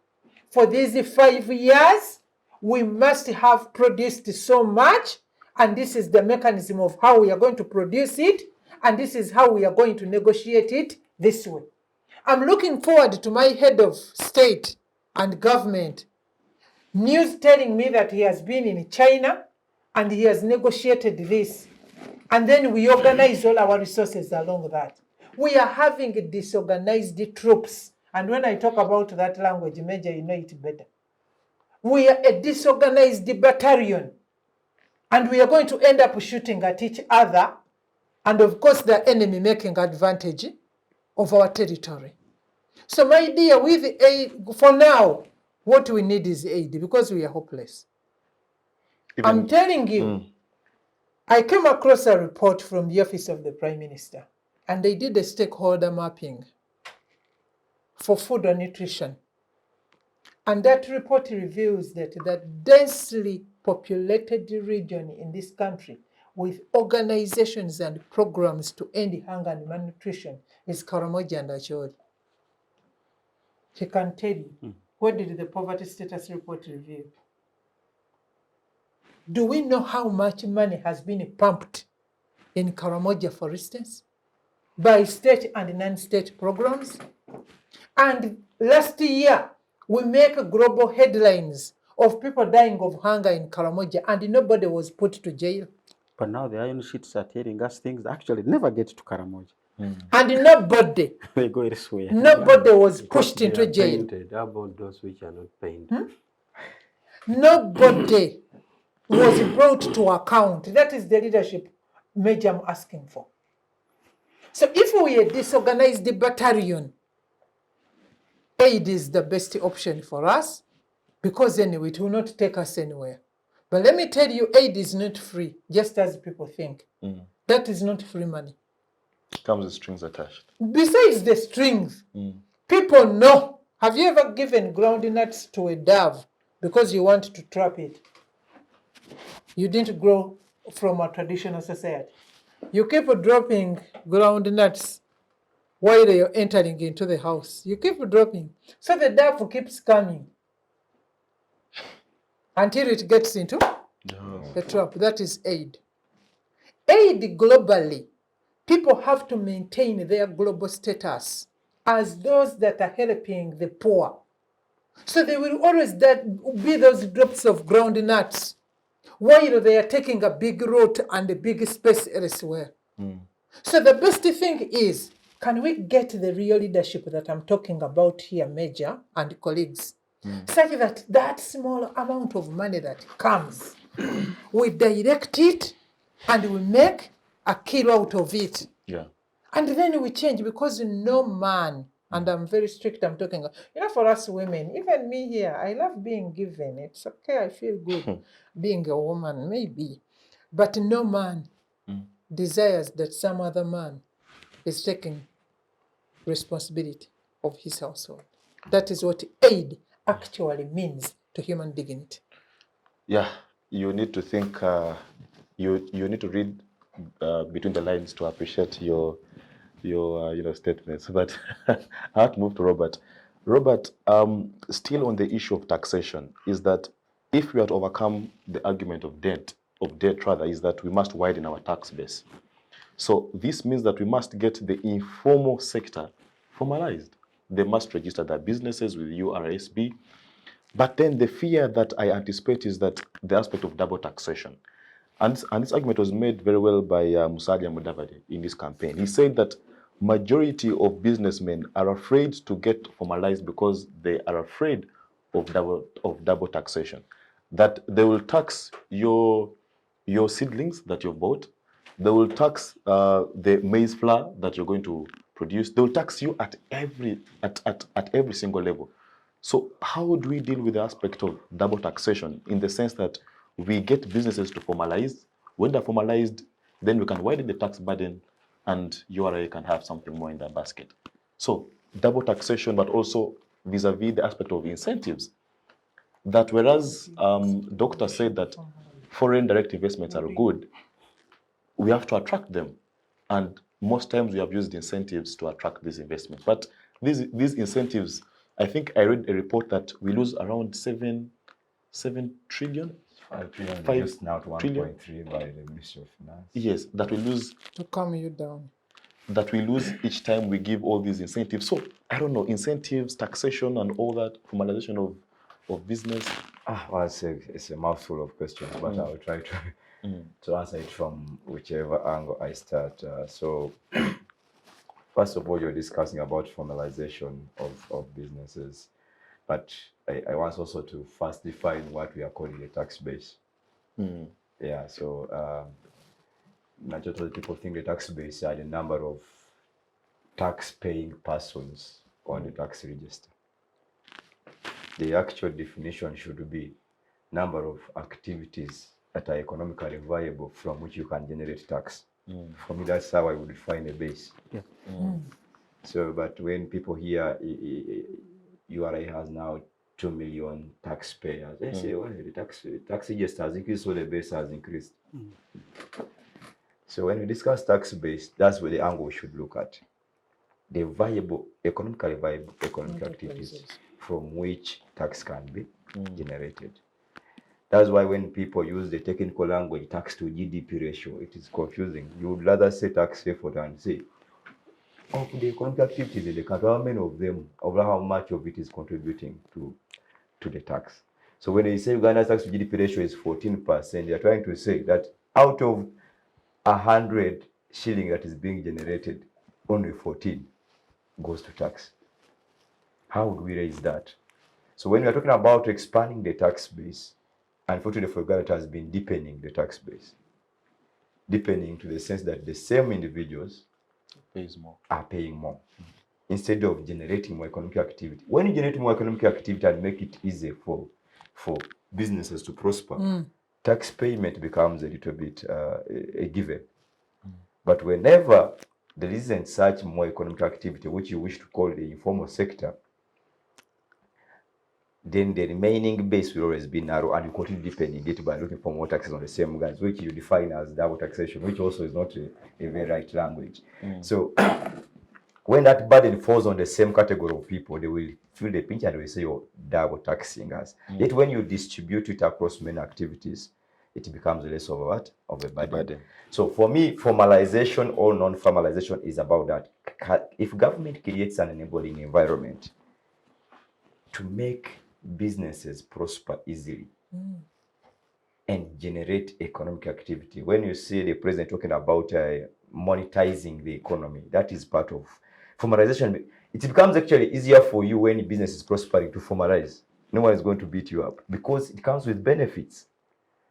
for these 5 years, we must have produced so much, and this is the mechanism of how we are going to produce it, and this is how we are going to negotiate it this way. I'm looking forward to my head of state and government news telling me that he has been in China and he has negotiated this. And then we organize all our resources along that. We are having disorganized troops. And when I talk about that language, Major, you know it better. We are a disorganized battalion. And we are going to end up shooting at each other. And of course, the enemy making advantage of our territory. So my dear, with aid, for now, what we need is aid because we are hopeless. I'm telling you, I came across a report from the Office of the Prime Minister, and they did a stakeholder mapping for food and nutrition. And that report reveals that the densely populated region in this country with organizations and programs to end hunger and malnutrition is Karamoja and Acholi. He can tell you, what did the poverty status report reveal? Do we know how much money has been pumped in Karamoja, for instance, by state and non-state programs? And last year, we make global headlines of people dying of hunger in Karamoja, and nobody was put to jail. But now the iron sheets are telling us things that actually never get to Karamoja. And nobody, They go elsewhere. nobody was Because pushed they into are jail. painted. How about those which are not painted? Nobody was brought to account. That is the leadership Major I'm asking for. So if we are disorganized battalion, aid is the best option for us because anyway, it will not take us anywhere. But let me tell you, aid is not free, just as people think. That is not free money. Comes with strings attached. Besides the strings, people know. Have you ever given groundnuts to a dove because you want to trap it? You didn't grow from a traditional society. You keep dropping groundnuts while you're entering into the house. You keep dropping. So the dove keeps coming until it gets into the trap. That is aid. Aid globally. People have to maintain their global status as those that are helping the poor. So they will always be those drops of groundnuts while they are taking a big route and a big space elsewhere. So the best thing is, can we get the real leadership that I'm talking about here, Major and colleagues, such that that small amount of money that comes, we direct it and we make a kilo out of it. Yeah. And then we change because no man, and I'm very strict, I'm talking, for us women, even me here, I love being given. It's okay, I feel good being a woman, maybe. But no man desires that some other man is taking responsibility of his household. That is what aid actually means to human dignity. Yeah, you need to think, you need to read between the lines to appreciate your statements. But I have to move to Robert. Robert, still on the issue of taxation, is that if we are to overcome the argument of debt rather, is that we must widen our tax base. So this means that we must get the informal sector formalized. They must register their businesses with URSB. But then the fear that I anticipate is that the aspect of double taxation. And this argument was made very well by Musalia Mudavadi in this campaign. He said that majority of businessmen are afraid to get formalized because they are afraid of double taxation. That they will tax your your seedlings that you've bought. They will tax the maize flour that you're going to produce. They will tax you at every single level. So how do we deal with the aspect of double taxation in the sense that we get businesses to formalize? When they're formalized, then we can widen the tax burden and URA can have something more in their basket. So double taxation, but also vis-a-vis the aspect of incentives. That whereas Doctor said that foreign direct investments are good, we have to attract them. And most times we have used incentives to attract these investments. But these incentives, I think I read a report that we lose around 7 trillion. 5 trillion, 5 reduced now to trillion. 1.3 by the Ministry of Finance. Yes, that we lose. To calm you down. That we lose each time we give all these incentives. So I don't know, incentives, taxation, and all that, formalization of business. Well, it's a mouthful of questions, but I'll try to answer it from whichever angle I start. So, first of all, you're discussing about formalization of businesses, but I want also to first define what we are calling a tax base. Yeah, so naturally people think the tax base are the number of tax-paying persons on the tax register. The actual definition should be number of activities that are economically viable from which you can generate tax. For me, that's how I would define a base. Yeah. So, but when people hear URA has now 2 million taxpayers, they say, well, the tax register has increased, so the base has increased. So when we discuss tax base, that's where the angle we should look at. The economically viable economic activities from which tax can be generated. That's why when people use the technical language, tax to GDP ratio, it is confusing. You would rather say tax effort and say, of the economic activities in the country, how many of them, over how much of it is contributing to the tax. So when they say Uganda's tax to GDP ratio is 14%, they're trying to say that out of 100 shilling that is being generated, only 14 goes to tax. How would we raise that? So when we are talking about expanding the tax base, unfortunately for Uganda, it has been deepening the tax base. Deepening to the sense that the same individuals are paying more instead of generating more economic activity. When you generate more economic activity and make it easy for businesses to prosper, tax payment becomes a little bit a given. But whenever there isn't such more economic activity, which you wish to call the informal sector, then the remaining base will always be narrow, and you continue deepening it by looking for more taxes on the same guys, which you define as double taxation, which also is not a very right language. So when that burden falls on the same category of people, they will feel the pinch and they will say, you're double taxing us. Yet when you distribute it across many activities, it becomes less of a what? Of a burden. So for me, formalization or non-formalization is about that. If government creates an enabling environment to make businesses prosper easily and generate economic activity, when you see the president talking about monetizing the economy, that is part of formalization. It becomes actually easier for you when business is prospering to formalize. No one is going to beat you up because it comes with benefits.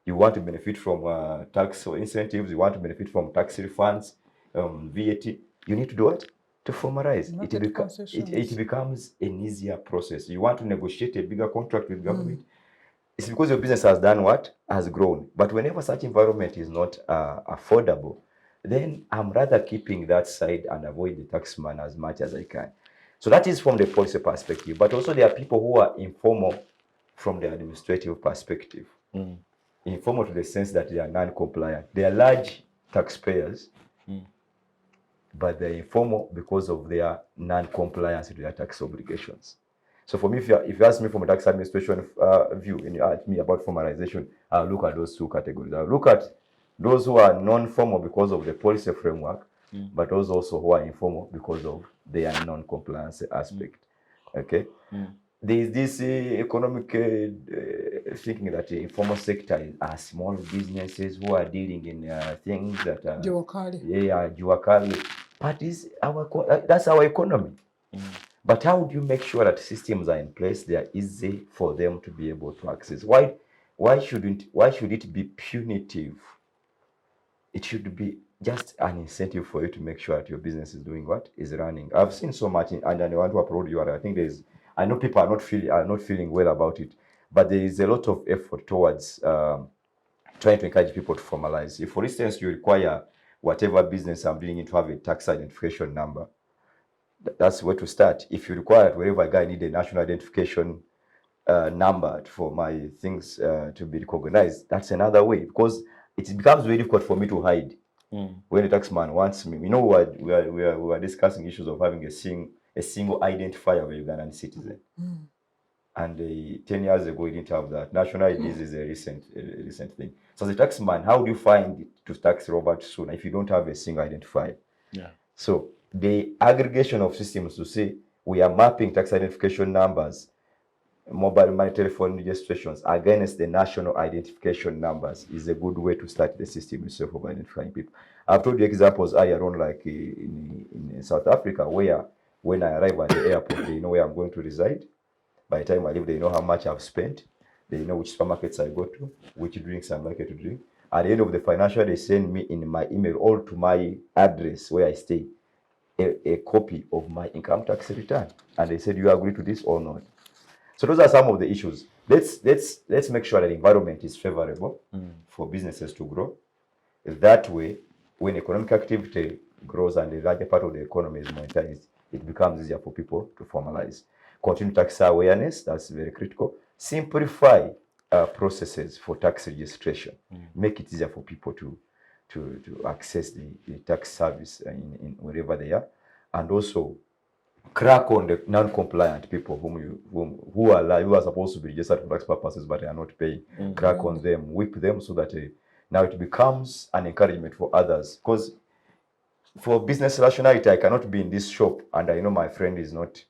You want to benefit from tax or incentives, you want to benefit from tax refunds, VAT. You need to do what? To formalize. It becomes an easier process. You want to negotiate a bigger contract with government. It's because your business has done what? Has grown. But whenever such environment is not affordable, then I'm rather keeping that side and avoid the taxman as much as I can. So that is from the policy perspective. But also there are people who are informal from the administrative perspective. Informal to the sense that they are non-compliant. They are large taxpayers, but they're informal because of their non-compliance with their tax obligations. So for me, if you ask me from a tax administration view, and you ask me about formalization, I'll look at those two categories. I'll look at those who are non-formal because of the policy framework, but those also who are informal because of their non-compliance aspect. Okay? There is this economic thinking that the informal sector are small businesses who are dealing in things that are juakali. But that's our economy. But how do you make sure that systems are in place? They are easy for them to be able to access. Why should it be punitive it should be just an incentive for you to make sure that your business is doing what? Is running. I've seen so much, and I want to applaud you. I think I know people are not feeling well about it, but there is a lot of effort towards trying to encourage people to formalize. If, for instance, you require whatever business I'm dealing in to have a tax identification number, that's where to start. If you require it, wherever a guy need a national identification number for my things to be recognized, that's another way, because it becomes very difficult for me to hide when a taxman wants me. We know we are discussing issues of having a single identifier of a Ugandan citizen. And 10 years ago, we didn't have that. National IDs is a recent thing. So as a taxman, how do you find it to tax Robert SSuuna if you don't have a single identifier? Yeah. So the aggregation of systems to say we are mapping tax identification numbers, mobile money telephone registrations against the national identification numbers is a good way to start the system itself of identifying people. I've told you examples earlier on, like in South Africa, where when I arrive at the airport, they know where I'm going to reside. By the time I leave, they know how much I've spent. They know which supermarkets I go to, which drinks I'm likely to drink. At the end of the financial, they send me in my email all to my address where I stay a copy of my income tax return. And they said, you agree to this or not? So those are some of the issues. Let's make sure that the environment is favorable for businesses to grow. That way, when economic activity grows and the larger part of the economy is monetized, it becomes easier for people to formalize. Continue tax awareness, that's very critical. Simplify processes for tax registration. Make it easier for people to access the tax service in wherever they are. And also crack on the non-compliant people who are supposed to be registered for tax purposes but they are not paying. Crack on them, whip them, so that now it becomes an encouragement for others. Because for business rationality, I cannot be in this shop and I know my friend is not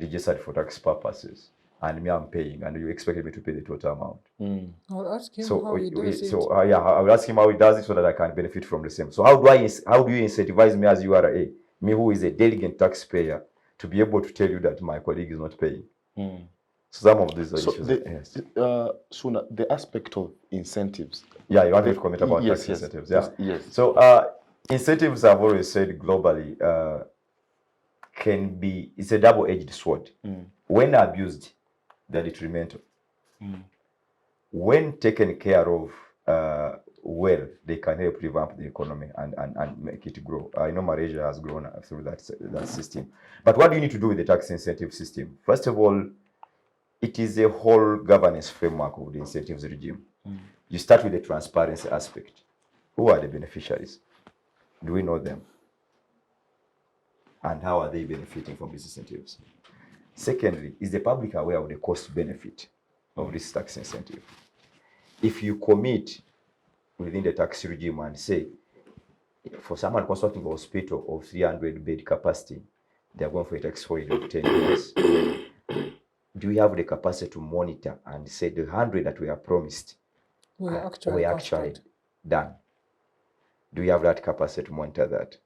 registered for tax purposes, and me I'm paying, and you expected me to pay the total amount. I'll ask him how he does it. So yeah, I will ask him how he does it so that I can benefit from the same. So how do you incentivize me as URA, me who is a diligent taxpayer, to be able to tell you that my colleague is not paying? So some of these are issues. Yes. Suuna, the aspect of incentives. Yeah, you wanted to comment about tax incentives. Yeah. Yes. So incentives, I've always said globally, it's a double-edged sword. When abused, they're detrimental. When taken care of well, they can help revamp the economy and make it grow. I know Malaysia has grown through that system. But what do you need to do with the tax incentive system? First of all, it is a whole governance framework of the incentives regime. You start with the transparency aspect. Who are the beneficiaries? Do we know them? And how are they benefiting from these incentives? Secondly, is the public aware of the cost benefit of this tax incentive? If you commit within the tax regime and say, for someone constructing a hospital of 300 bed capacity, they are going for a tax holiday of 10 years. Do we have the capacity to monitor and say the 100 that we are promised We're actually done? Do we have that capacity to monitor that?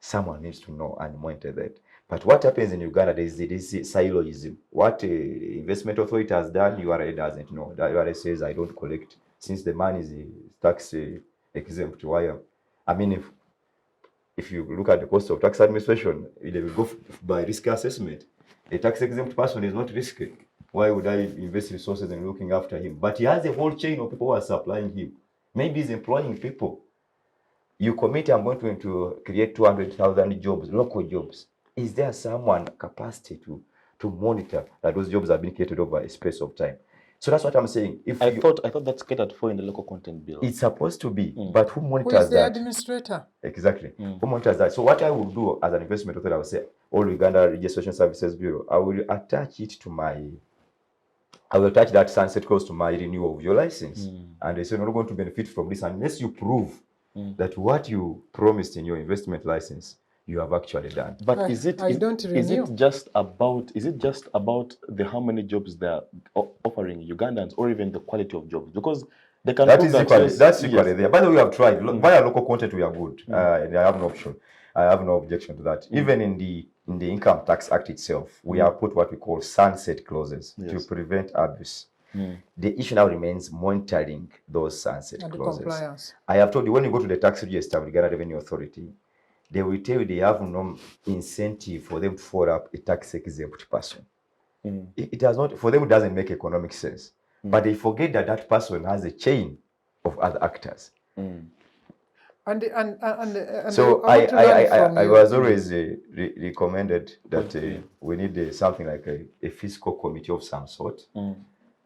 Someone needs to know and monitor that. But what happens in Uganda, there is siloism. What investment authority has done, URA doesn't know. The URA says, I don't collect. Since the money is tax exempt, I mean, if you look at the cost of tax administration, they will go by risk assessment. A tax exempt person is not risky. Why would I invest resources in looking after him? But he has a whole chain of people who are supplying him. Maybe he's employing people. You commit, I'm going to create 200,000 jobs, local jobs. Is there someone capacity to monitor that those jobs are being created over a space of time? So that's what I'm saying. I thought that's catered for in the local content bill. It's supposed to be, but who monitors Who is the that? administrator? Exactly. Who monitors that? So what I will do as an investment authority, I will say, all Uganda Registration Services Bureau, I will attach that sunset clause to my renewal of your license. And they say, you're not going to benefit from this unless you prove that what you promised in your investment license, you have actually done. But is it just about the how many jobs they are offering Ugandans, or even the quality of jobs? Because they can That's equally there. By the way, we have tried. Via local content, we are good. I have no option. I have no objection to that. Even in the Income Tax Act itself, we have put what we call sunset clauses to prevent abuse. The issue now remains monitoring those sunset And the clauses. compliance. I have told you, when you go to the tax register of the Ghana Revenue Authority, they will tell you they have no incentive for them to follow up a tax exempt person. It has not, for them, it doesn't make economic sense. But they forget that that person has a chain of other actors. So want to learn from I you. was always recommended that we need something like a fiscal committee of some sort,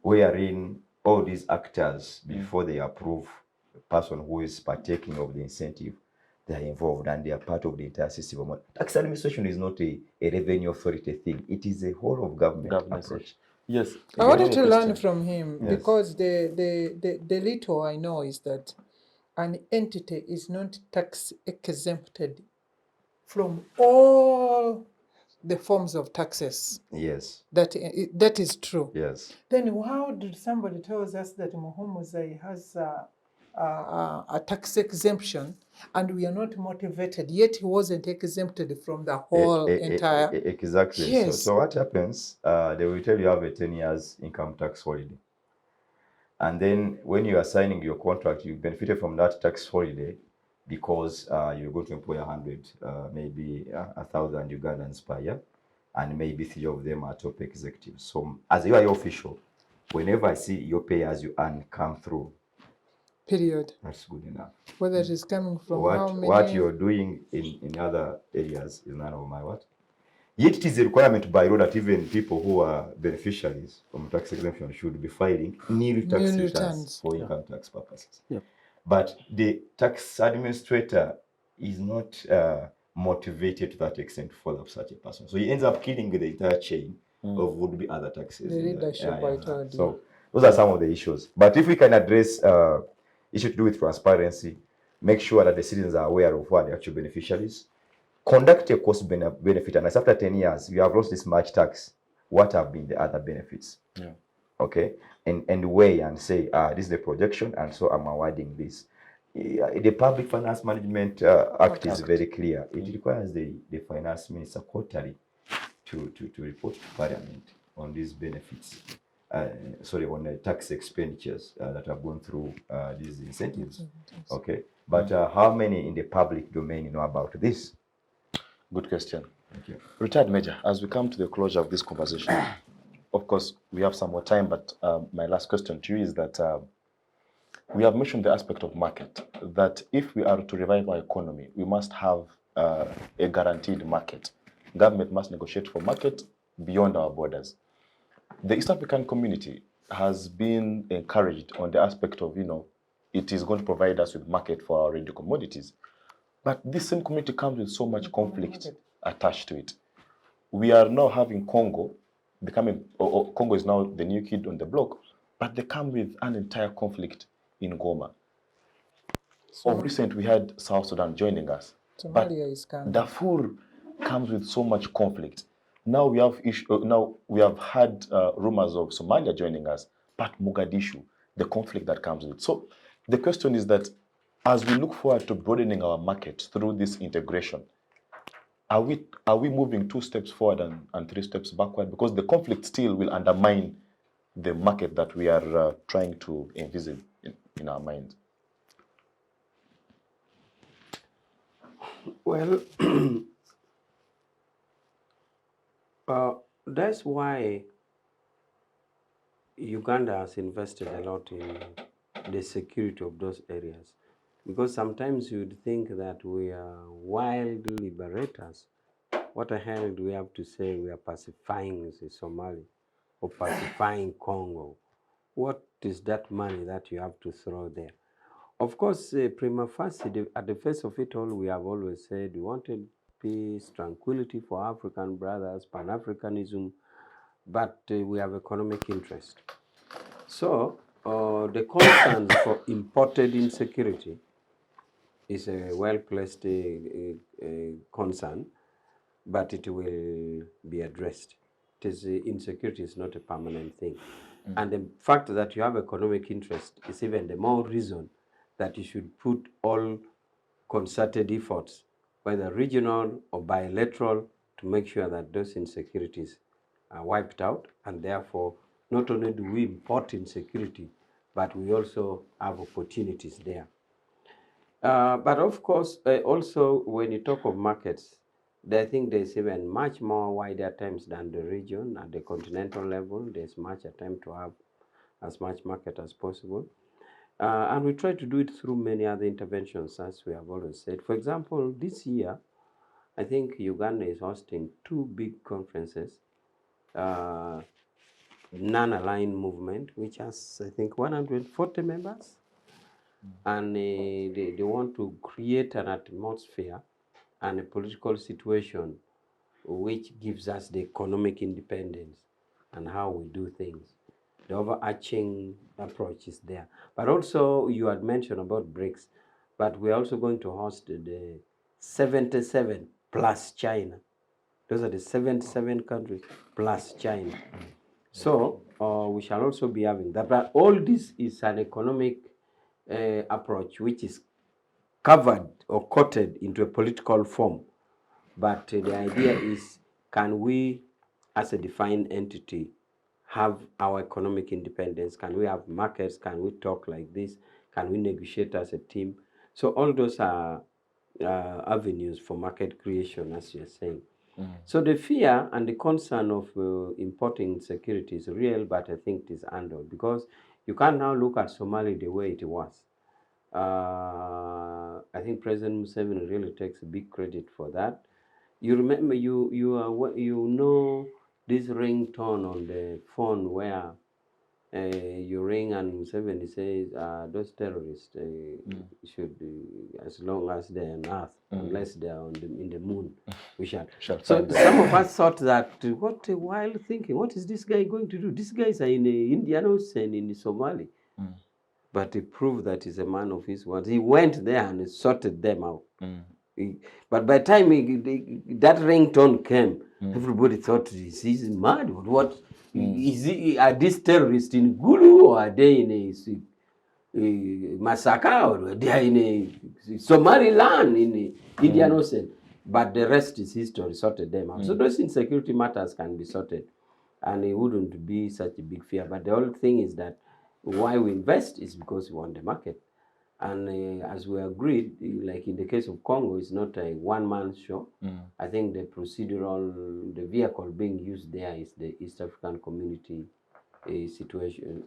wherein all these actors, before they approve a person who is partaking of the incentive, they are involved and they are part of the entire system. Tax administration is not a revenue authority thing. It is a whole of government approach. Yes. I wanted Another to learn question. from him Yes. because the little I know is that an entity is not tax exempted from all the forms of taxes. Yes. That is true. Yes. Then how did somebody tells us that Muhumuza has a tax exemption and we are not motivated, yet he wasn't exempted from the whole entire... Exactly. Yes. So what happens, they will tell you have a 10 years income tax holiday. And then when you are signing your contract, you benefited from that tax holiday because you're going to employ 100, maybe 1,000 Ugandans per year, and maybe 3 of them are top executives. So as you are your official, whenever I see your pay as you earn come through, Period. that's good enough. Whether it is coming from how many... What you're doing in other areas is none of my what. Yet it is a requirement by law that even people who are beneficiaries from tax exemption should be filing nil tax Nil returns returns. for income tax purposes. Yep. But the tax administrator is not motivated to that extent to follow up such a person. So he ends up killing the entire chain of would-be other taxes. The leadership, I told you. So those are some of the issues. But if we can address issues to do with transparency, make sure that the citizens are aware of who are the actual beneficiaries, conduct a cost benefit analysis. After 10 years, you have lost this much tax. What have been the other benefits? Yeah. Okay, and weigh and say, this is the projection, and so I'm awarding this. The Public Finance Management Act is very clear. It requires the finance minister quarterly to report to Parliament on these benefits. On the tax expenditures that have gone through these incentives. Okay, but how many in the public domain know about this? Good question. Thank you. Retired Major, as we come to the closure of this conversation, of course, we have some more time, but my last question to you is that we have mentioned the aspect of market, that if we are to revive our economy, we must have a guaranteed market. Government must negotiate for market beyond our borders. The East African community has been encouraged on the aspect of, it is going to provide us with market for our radio commodities. But this same community comes with so much conflict attached to it. We are now having Congo becoming, Congo is now the new kid on the block, but they come with an entire conflict in Goma. Of recent, we had South Sudan joining us. Somalia is coming. Darfur comes with so much conflict. Now we have had rumors of Somalia joining us, but Mogadishu, the conflict that comes with it. So the question is that as we look forward to broadening our market through this integration, are we moving 2 steps forward and 3 steps backward? Because the conflict still will undermine the market that we are trying to envisage in our minds. Well, that's why Uganda has invested a lot in the security of those areas. Because sometimes you'd think that we are wild liberators. What the hell do we have to say? We are pacifying Somalia or pacifying Congo. What is that money that you have to throw there? Of course, prima facie, at the face of it all, we have always said we wanted peace, tranquility for African brothers, Pan-Africanism, but we have economic interest. So the concerns for imported insecurity is a well-placed concern, but it will be addressed. Insecurity is not a permanent thing. And the fact that you have economic interest is even the more reason that you should put all concerted efforts, whether regional or bilateral, to make sure that those insecurities are wiped out, and therefore not only do we import insecurity, but we also have opportunities there. But of course, also when you talk of markets, I think there's even much more wider attempts than the region. At the continental level, there's much attempt to have as much market as possible. And we try to do it through many other interventions, as we have always said. For example, this year, I think Uganda is hosting 2 big conferences, non-aligned movement, which has, I think, 140 members. And they want to create an atmosphere and a political situation which gives us the economic independence and how we do things. The overarching approach is there. But also, you had mentioned about BRICS, but we're also going to host the 77 plus China. Those are the 77 countries plus China. So we shall also be having that. But all this is an economic approach which is covered or coated into a political form. But the idea is, can we, as a defined entity, have our economic independence? Can we have markets? Can we talk like this? Can we negotiate as a team? So all those are avenues for market creation, as you're saying. So the fear and the concern of importing security is real, but I think it is handled, because you can't now look at Somalia the way it was. I think President Museveni really takes a big credit for that. You remember, you know this ringtone on the phone where you ring and Museveni says those terrorists should be, as long as they're on Earth, unless they're on in the moon, we shall. So some of us thought that, what a wild thinking, what is this guy going to do? These guys are in the Indian Ocean, in Somalia. But he proved that he's a man of his words. He went there and he sorted them out. But by the time that ringtone came, everybody thought he's mad. What is he? Are these terrorists in Gulu, or are they in a Masaka, or are they in a Somaliland, in the Indian Ocean? But the rest is history. Sorted them out. So those insecurity matters can be sorted, and it wouldn't be such a big fear. But the whole thing is that why we invest is because we want the market. And as we agreed, like in the case of Congo, it's not a one-man show. I think the the vehicle being used there is the East African Community situation.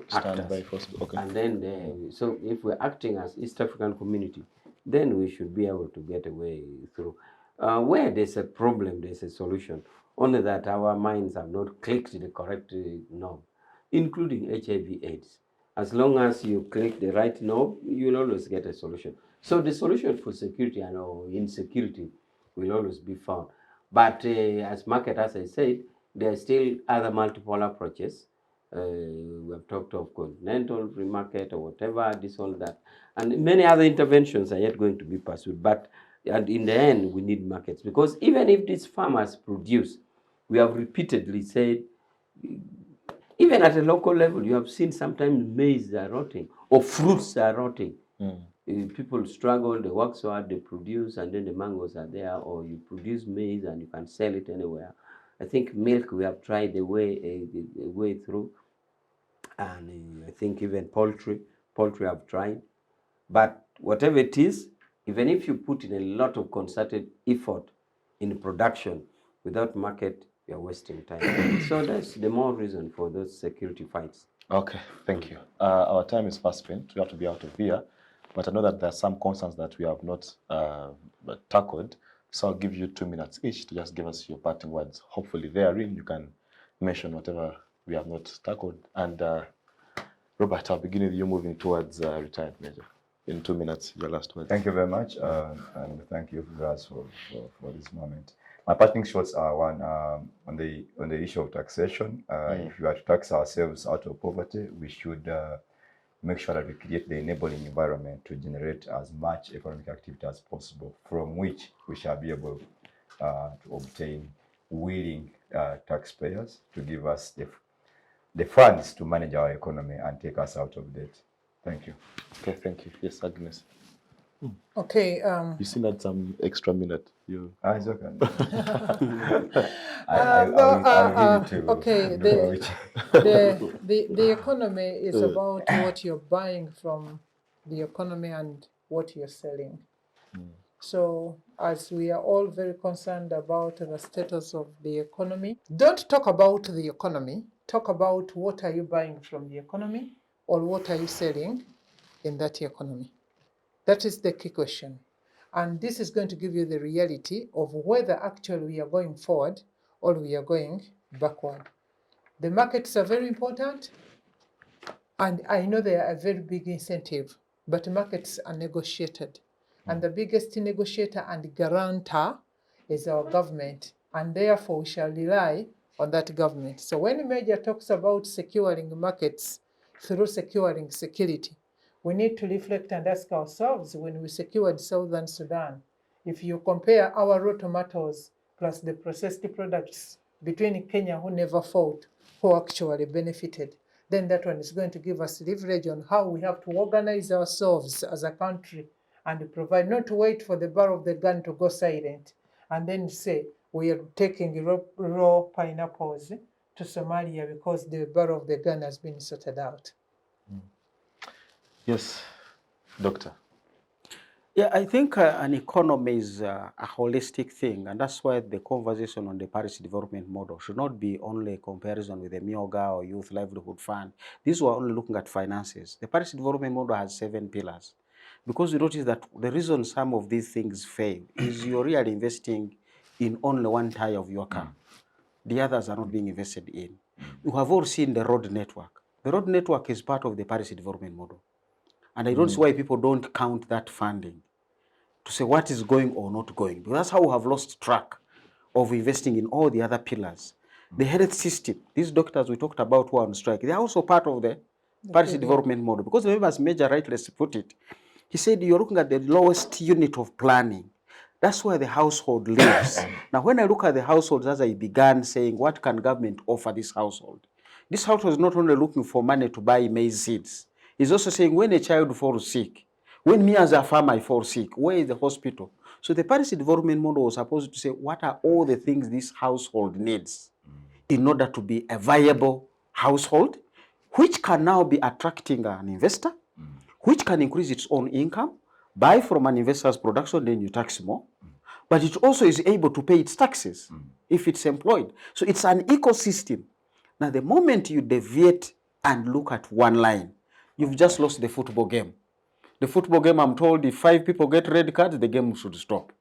Standby force. Okay. And then, so if we're acting as East African Community, then we should be able to get a way through. Where there's a problem, there's a solution. Only that our minds have not clicked the correct knob, including HIV/AIDS. As long as you click the right knob, you'll always get a solution. So the solution for security and insecurity will always be found. But as market, as I said, there are still other multiple approaches. We have talked of continental free market or whatever, this, all that. And many other interventions are yet going to be pursued. But and in the end, we need markets. Because even if these farmers produce, we have repeatedly said, even at a local level, you have seen sometimes maize are rotting or fruits are rotting. People struggle, they work so hard, they produce, and then the mangoes are there, or you produce maize and you can sell it anywhere. I think milk, we have tried a way through, and I think even poultry have tried. But whatever it is, even if you put in a lot of concerted effort in production without market, you're wasting time. So that's the more reason for those security fights. Okay, thank you. Our time is fast spent. We have to be out of here. But I know that there are some concerns that we have not tackled. So I'll give you 2 minutes each to just give us your parting words. Hopefully therein you can mention whatever we have not tackled. And Robert, I'll begin with you moving towards retired major. In 2 minutes, your last word. Thank you very much, and thank you guys for this moment. My parting shots are one, on the issue of taxation. If we are to tax ourselves out of poverty, we should make sure that we create the enabling environment to generate as much economic activity as possible, from which we shall be able to obtain willing taxpayers to give us the funds to manage our economy and take us out of debt. Thank you. Okay, thank you. Yes, Agnes. Okay. You still had some extra minute. You. It's okay. No, I'll give it to okay. to Awich. The economy is about what you're buying from the economy and what you're selling. So, as we are all very concerned about the status of the economy, don't talk about the economy. Talk about what are you buying from the economy or what are you selling in that economy. That is the key question. And this is going to give you the reality of whether actually we are going forward or we are going backward. The markets are very important, and I know they are a very big incentive, but markets are negotiated. And the biggest negotiator and guarantor is our government, and therefore we shall rely on that government. So when Major talks about securing markets through securing security, we need to reflect and ask ourselves, when we secured Southern Sudan, if you compare our raw tomatoes plus the processed products between Kenya, who never fought, who actually benefited, then that one is going to give us leverage on how we have to organize ourselves as a country and provide, not to wait for the barrel of the gun to go silent and then say we are taking raw pineapples to Somalia because the barrel of the gun has been sorted out. Yes, Doctor. Yeah, I think an economy is a holistic thing, and that's why the conversation on the Paris Development Model should not be only a comparison with the MIOGA or Youth Livelihood Fund. These were only looking at finances. The Paris Development Model has 7 pillars. Because you notice that the reason some of these things fail is you're really investing in only one tire of your car. The others are not being invested in. You have all seen the road network. The road network is part of the Paris Development Model. And I don't see why people don't count that funding to say what is going or not going. Because that's how we have lost track of investing in all the other pillars. The health system, these doctors we talked about who are on strike, they're also part of the Paris Development Model. Because remember, as Major rightly put it, he said you're looking at the lowest unit of planning. That's where the household lives. Now, when I look at the households, as I began saying, what can government offer this household? This household is not only looking for money to buy maize seeds. It's also saying when a child falls sick, when me as a farmer I fall sick, where is the hospital? So the Paris Development Model was supposed to say, what are all the things this household needs in order to be a viable household, which can now be attracting an investor, which can increase its own income, buy from an investor's production, then you tax more. But it also is able to pay its taxes if it's employed. So it's an ecosystem. Now, the moment you deviate and look at one line, you've just lost the football game. The football game, I'm told, if 5 people get red cards, the game should stop.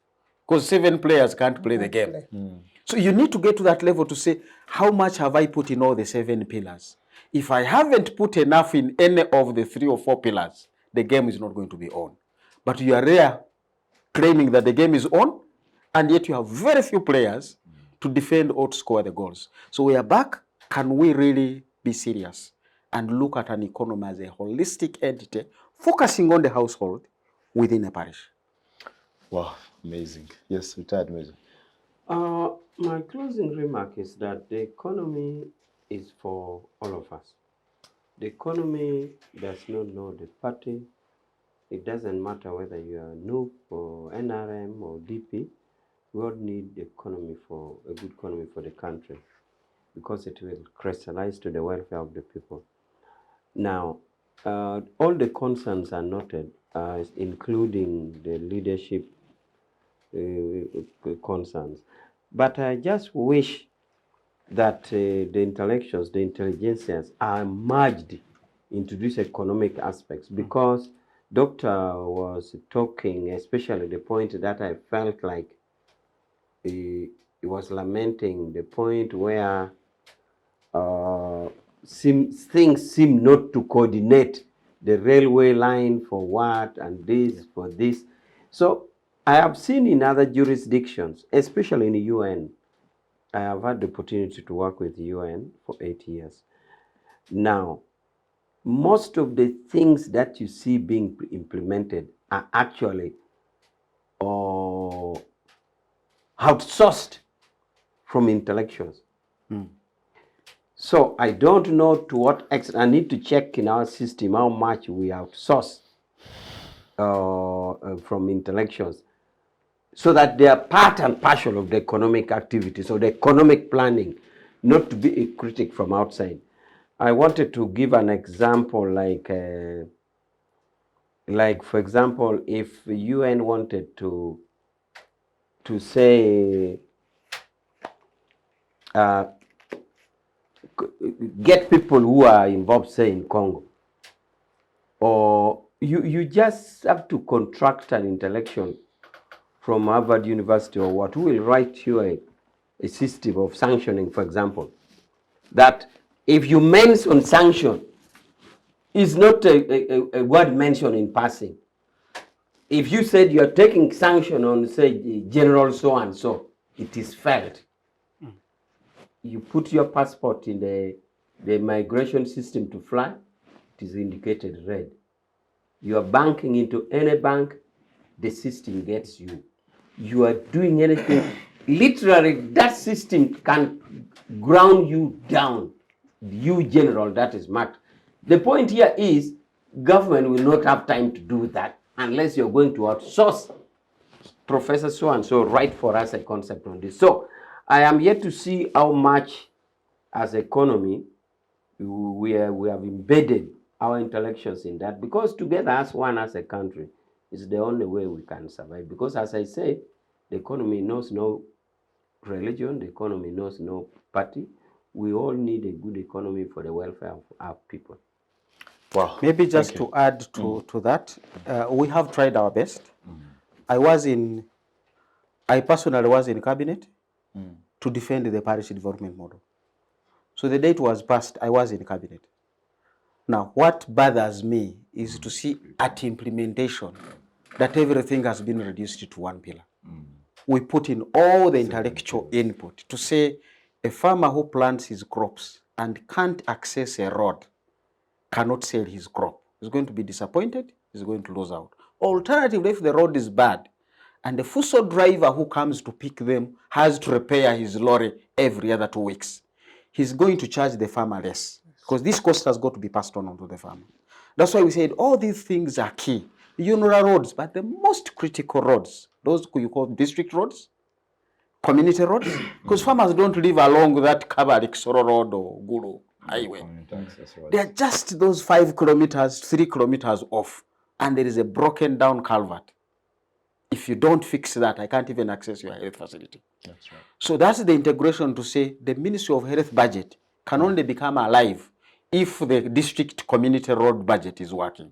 Because 7 players can't play the game. So you need to get to that level to say, how much have I put in all the 7 pillars? If I haven't put enough in any of the 3 or 4 pillars, the game is not going to be on. But you are there claiming that the game is on, and yet you have very few players to defend or to score the goals. So we are back. Can we really be serious and look at an economy as a holistic entity, focusing on the household within a parish? Wow, amazing. Yes, retired Major. My closing remark is that the economy is for all of us. The economy does not know the party. It doesn't matter whether you are NUP or NRM or DP. We all need the economy for a good economy for the country, because it will crystallize to the welfare of the people. Now, all the concerns are noted, including the leadership concerns. But I just wish that the intellectuals, the intelligentsias are merged into these economic aspects, because Doctor was talking, especially the point that I felt like he was lamenting, the point where things seem not to coordinate, the railway line for what and this for this. So I have seen in other jurisdictions, especially in the UN, I have had the opportunity to work with the UN for 8 years. Now, most of the things that you see being implemented are actually outsourced from intellectuals. So I don't know to what extent. I need to check in our system how much we outsource from intellectuals, so that they are part and parcel of the economic activities or the economic planning, not to be a critic from outside. I wanted to give an example, like for example, if the UN wanted to say get people who are involved, say in Congo, or you just have to contract an intellectual from Harvard University or what, who will write you a system of sanctioning, for example, that if you mention sanction, is not a word mentioned in passing. If you said you're taking sanction on, say, General so-and-so, it is felt. You put your passport in the migration system to fly, it is indicated red. You are banking into any bank, the system gets you. You are doing anything, literally that system can ground you down. You general, that is marked. The point here is government will not have time to do that unless you're going to outsource Professor so-and-so write for us a concept on this. So I am yet to see how much as economy we have embedded our intellectuals in that, because together as one, as a country, is the only way we can survive. Because as I say, the economy knows no religion, the economy knows no party. We all need a good economy for the welfare of our people. Wow. Maybe just to add to that, we have tried our best. I personally was in cabinet to defend the parish development model. So the day it was passed, I was in cabinet. Now, what bothers me is to see at implementation that everything has been reduced to one pillar. We put in all the intellectual input to say a farmer who plants his crops and can't access a road cannot sell his crop. He's going to be disappointed, he's going to lose out. Alternatively, if the road is bad and the fuso driver who comes to pick them has to repair his lorry every other 2 weeks, he's going to charge the farmer less, because this cost has got to be passed on to the farmer. That's why we said all these things are key. General roads, but the most critical roads, those you call district roads, community roads, because farmers don't live along that Kabarik Soro Road or Guru highway. They are just those 5 kilometers, 3 kilometers off, and there is a broken down culvert. If you don't fix that, I can't even access your health facility. That's right. So that's the integration to say the Ministry of Health budget can only become alive if the district community road budget is working.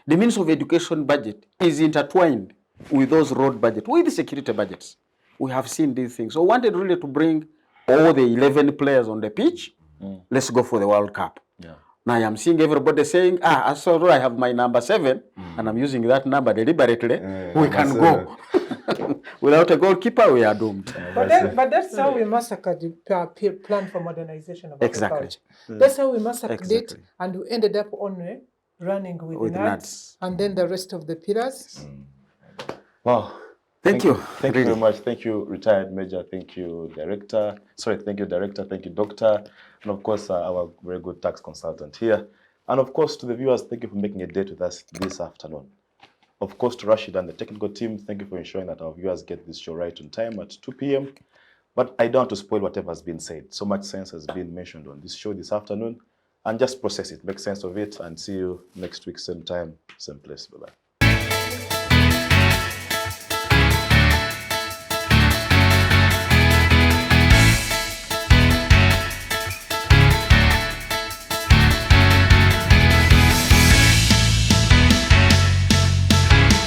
The Ministry of Education budget is intertwined with those road budgets, with the security budgets. We have seen these things. So we wanted really to bring all the 11 players on the pitch. Let's go for the World Cup. Yeah. Now I'm seeing everybody saying, I saw I have my number 7, and I'm using that number deliberately. We can go. Without a goalkeeper, we are doomed. But that's how we massacred the plan for modernization of agriculture. Exactly. That's how we massacred it, Exactly. and we ended up only running with nuts, and then the rest of the pillars. Wow. Thank you. Thank you very much. Thank you, retired Major. Thank you, Director. Thank you, Director. Thank you, Doctor. And of course, our very good tax consultant here. And of course, to the viewers, thank you for making a date with us this afternoon. Of course, to Rashid and the technical team, thank you for ensuring that our viewers get this show right on time at 2 p.m. But I don't want to spoil whatever has been said. So much sense has been mentioned on this show this afternoon. And just process it, make sense of it, and see you next week, same time, same place. Bye-bye.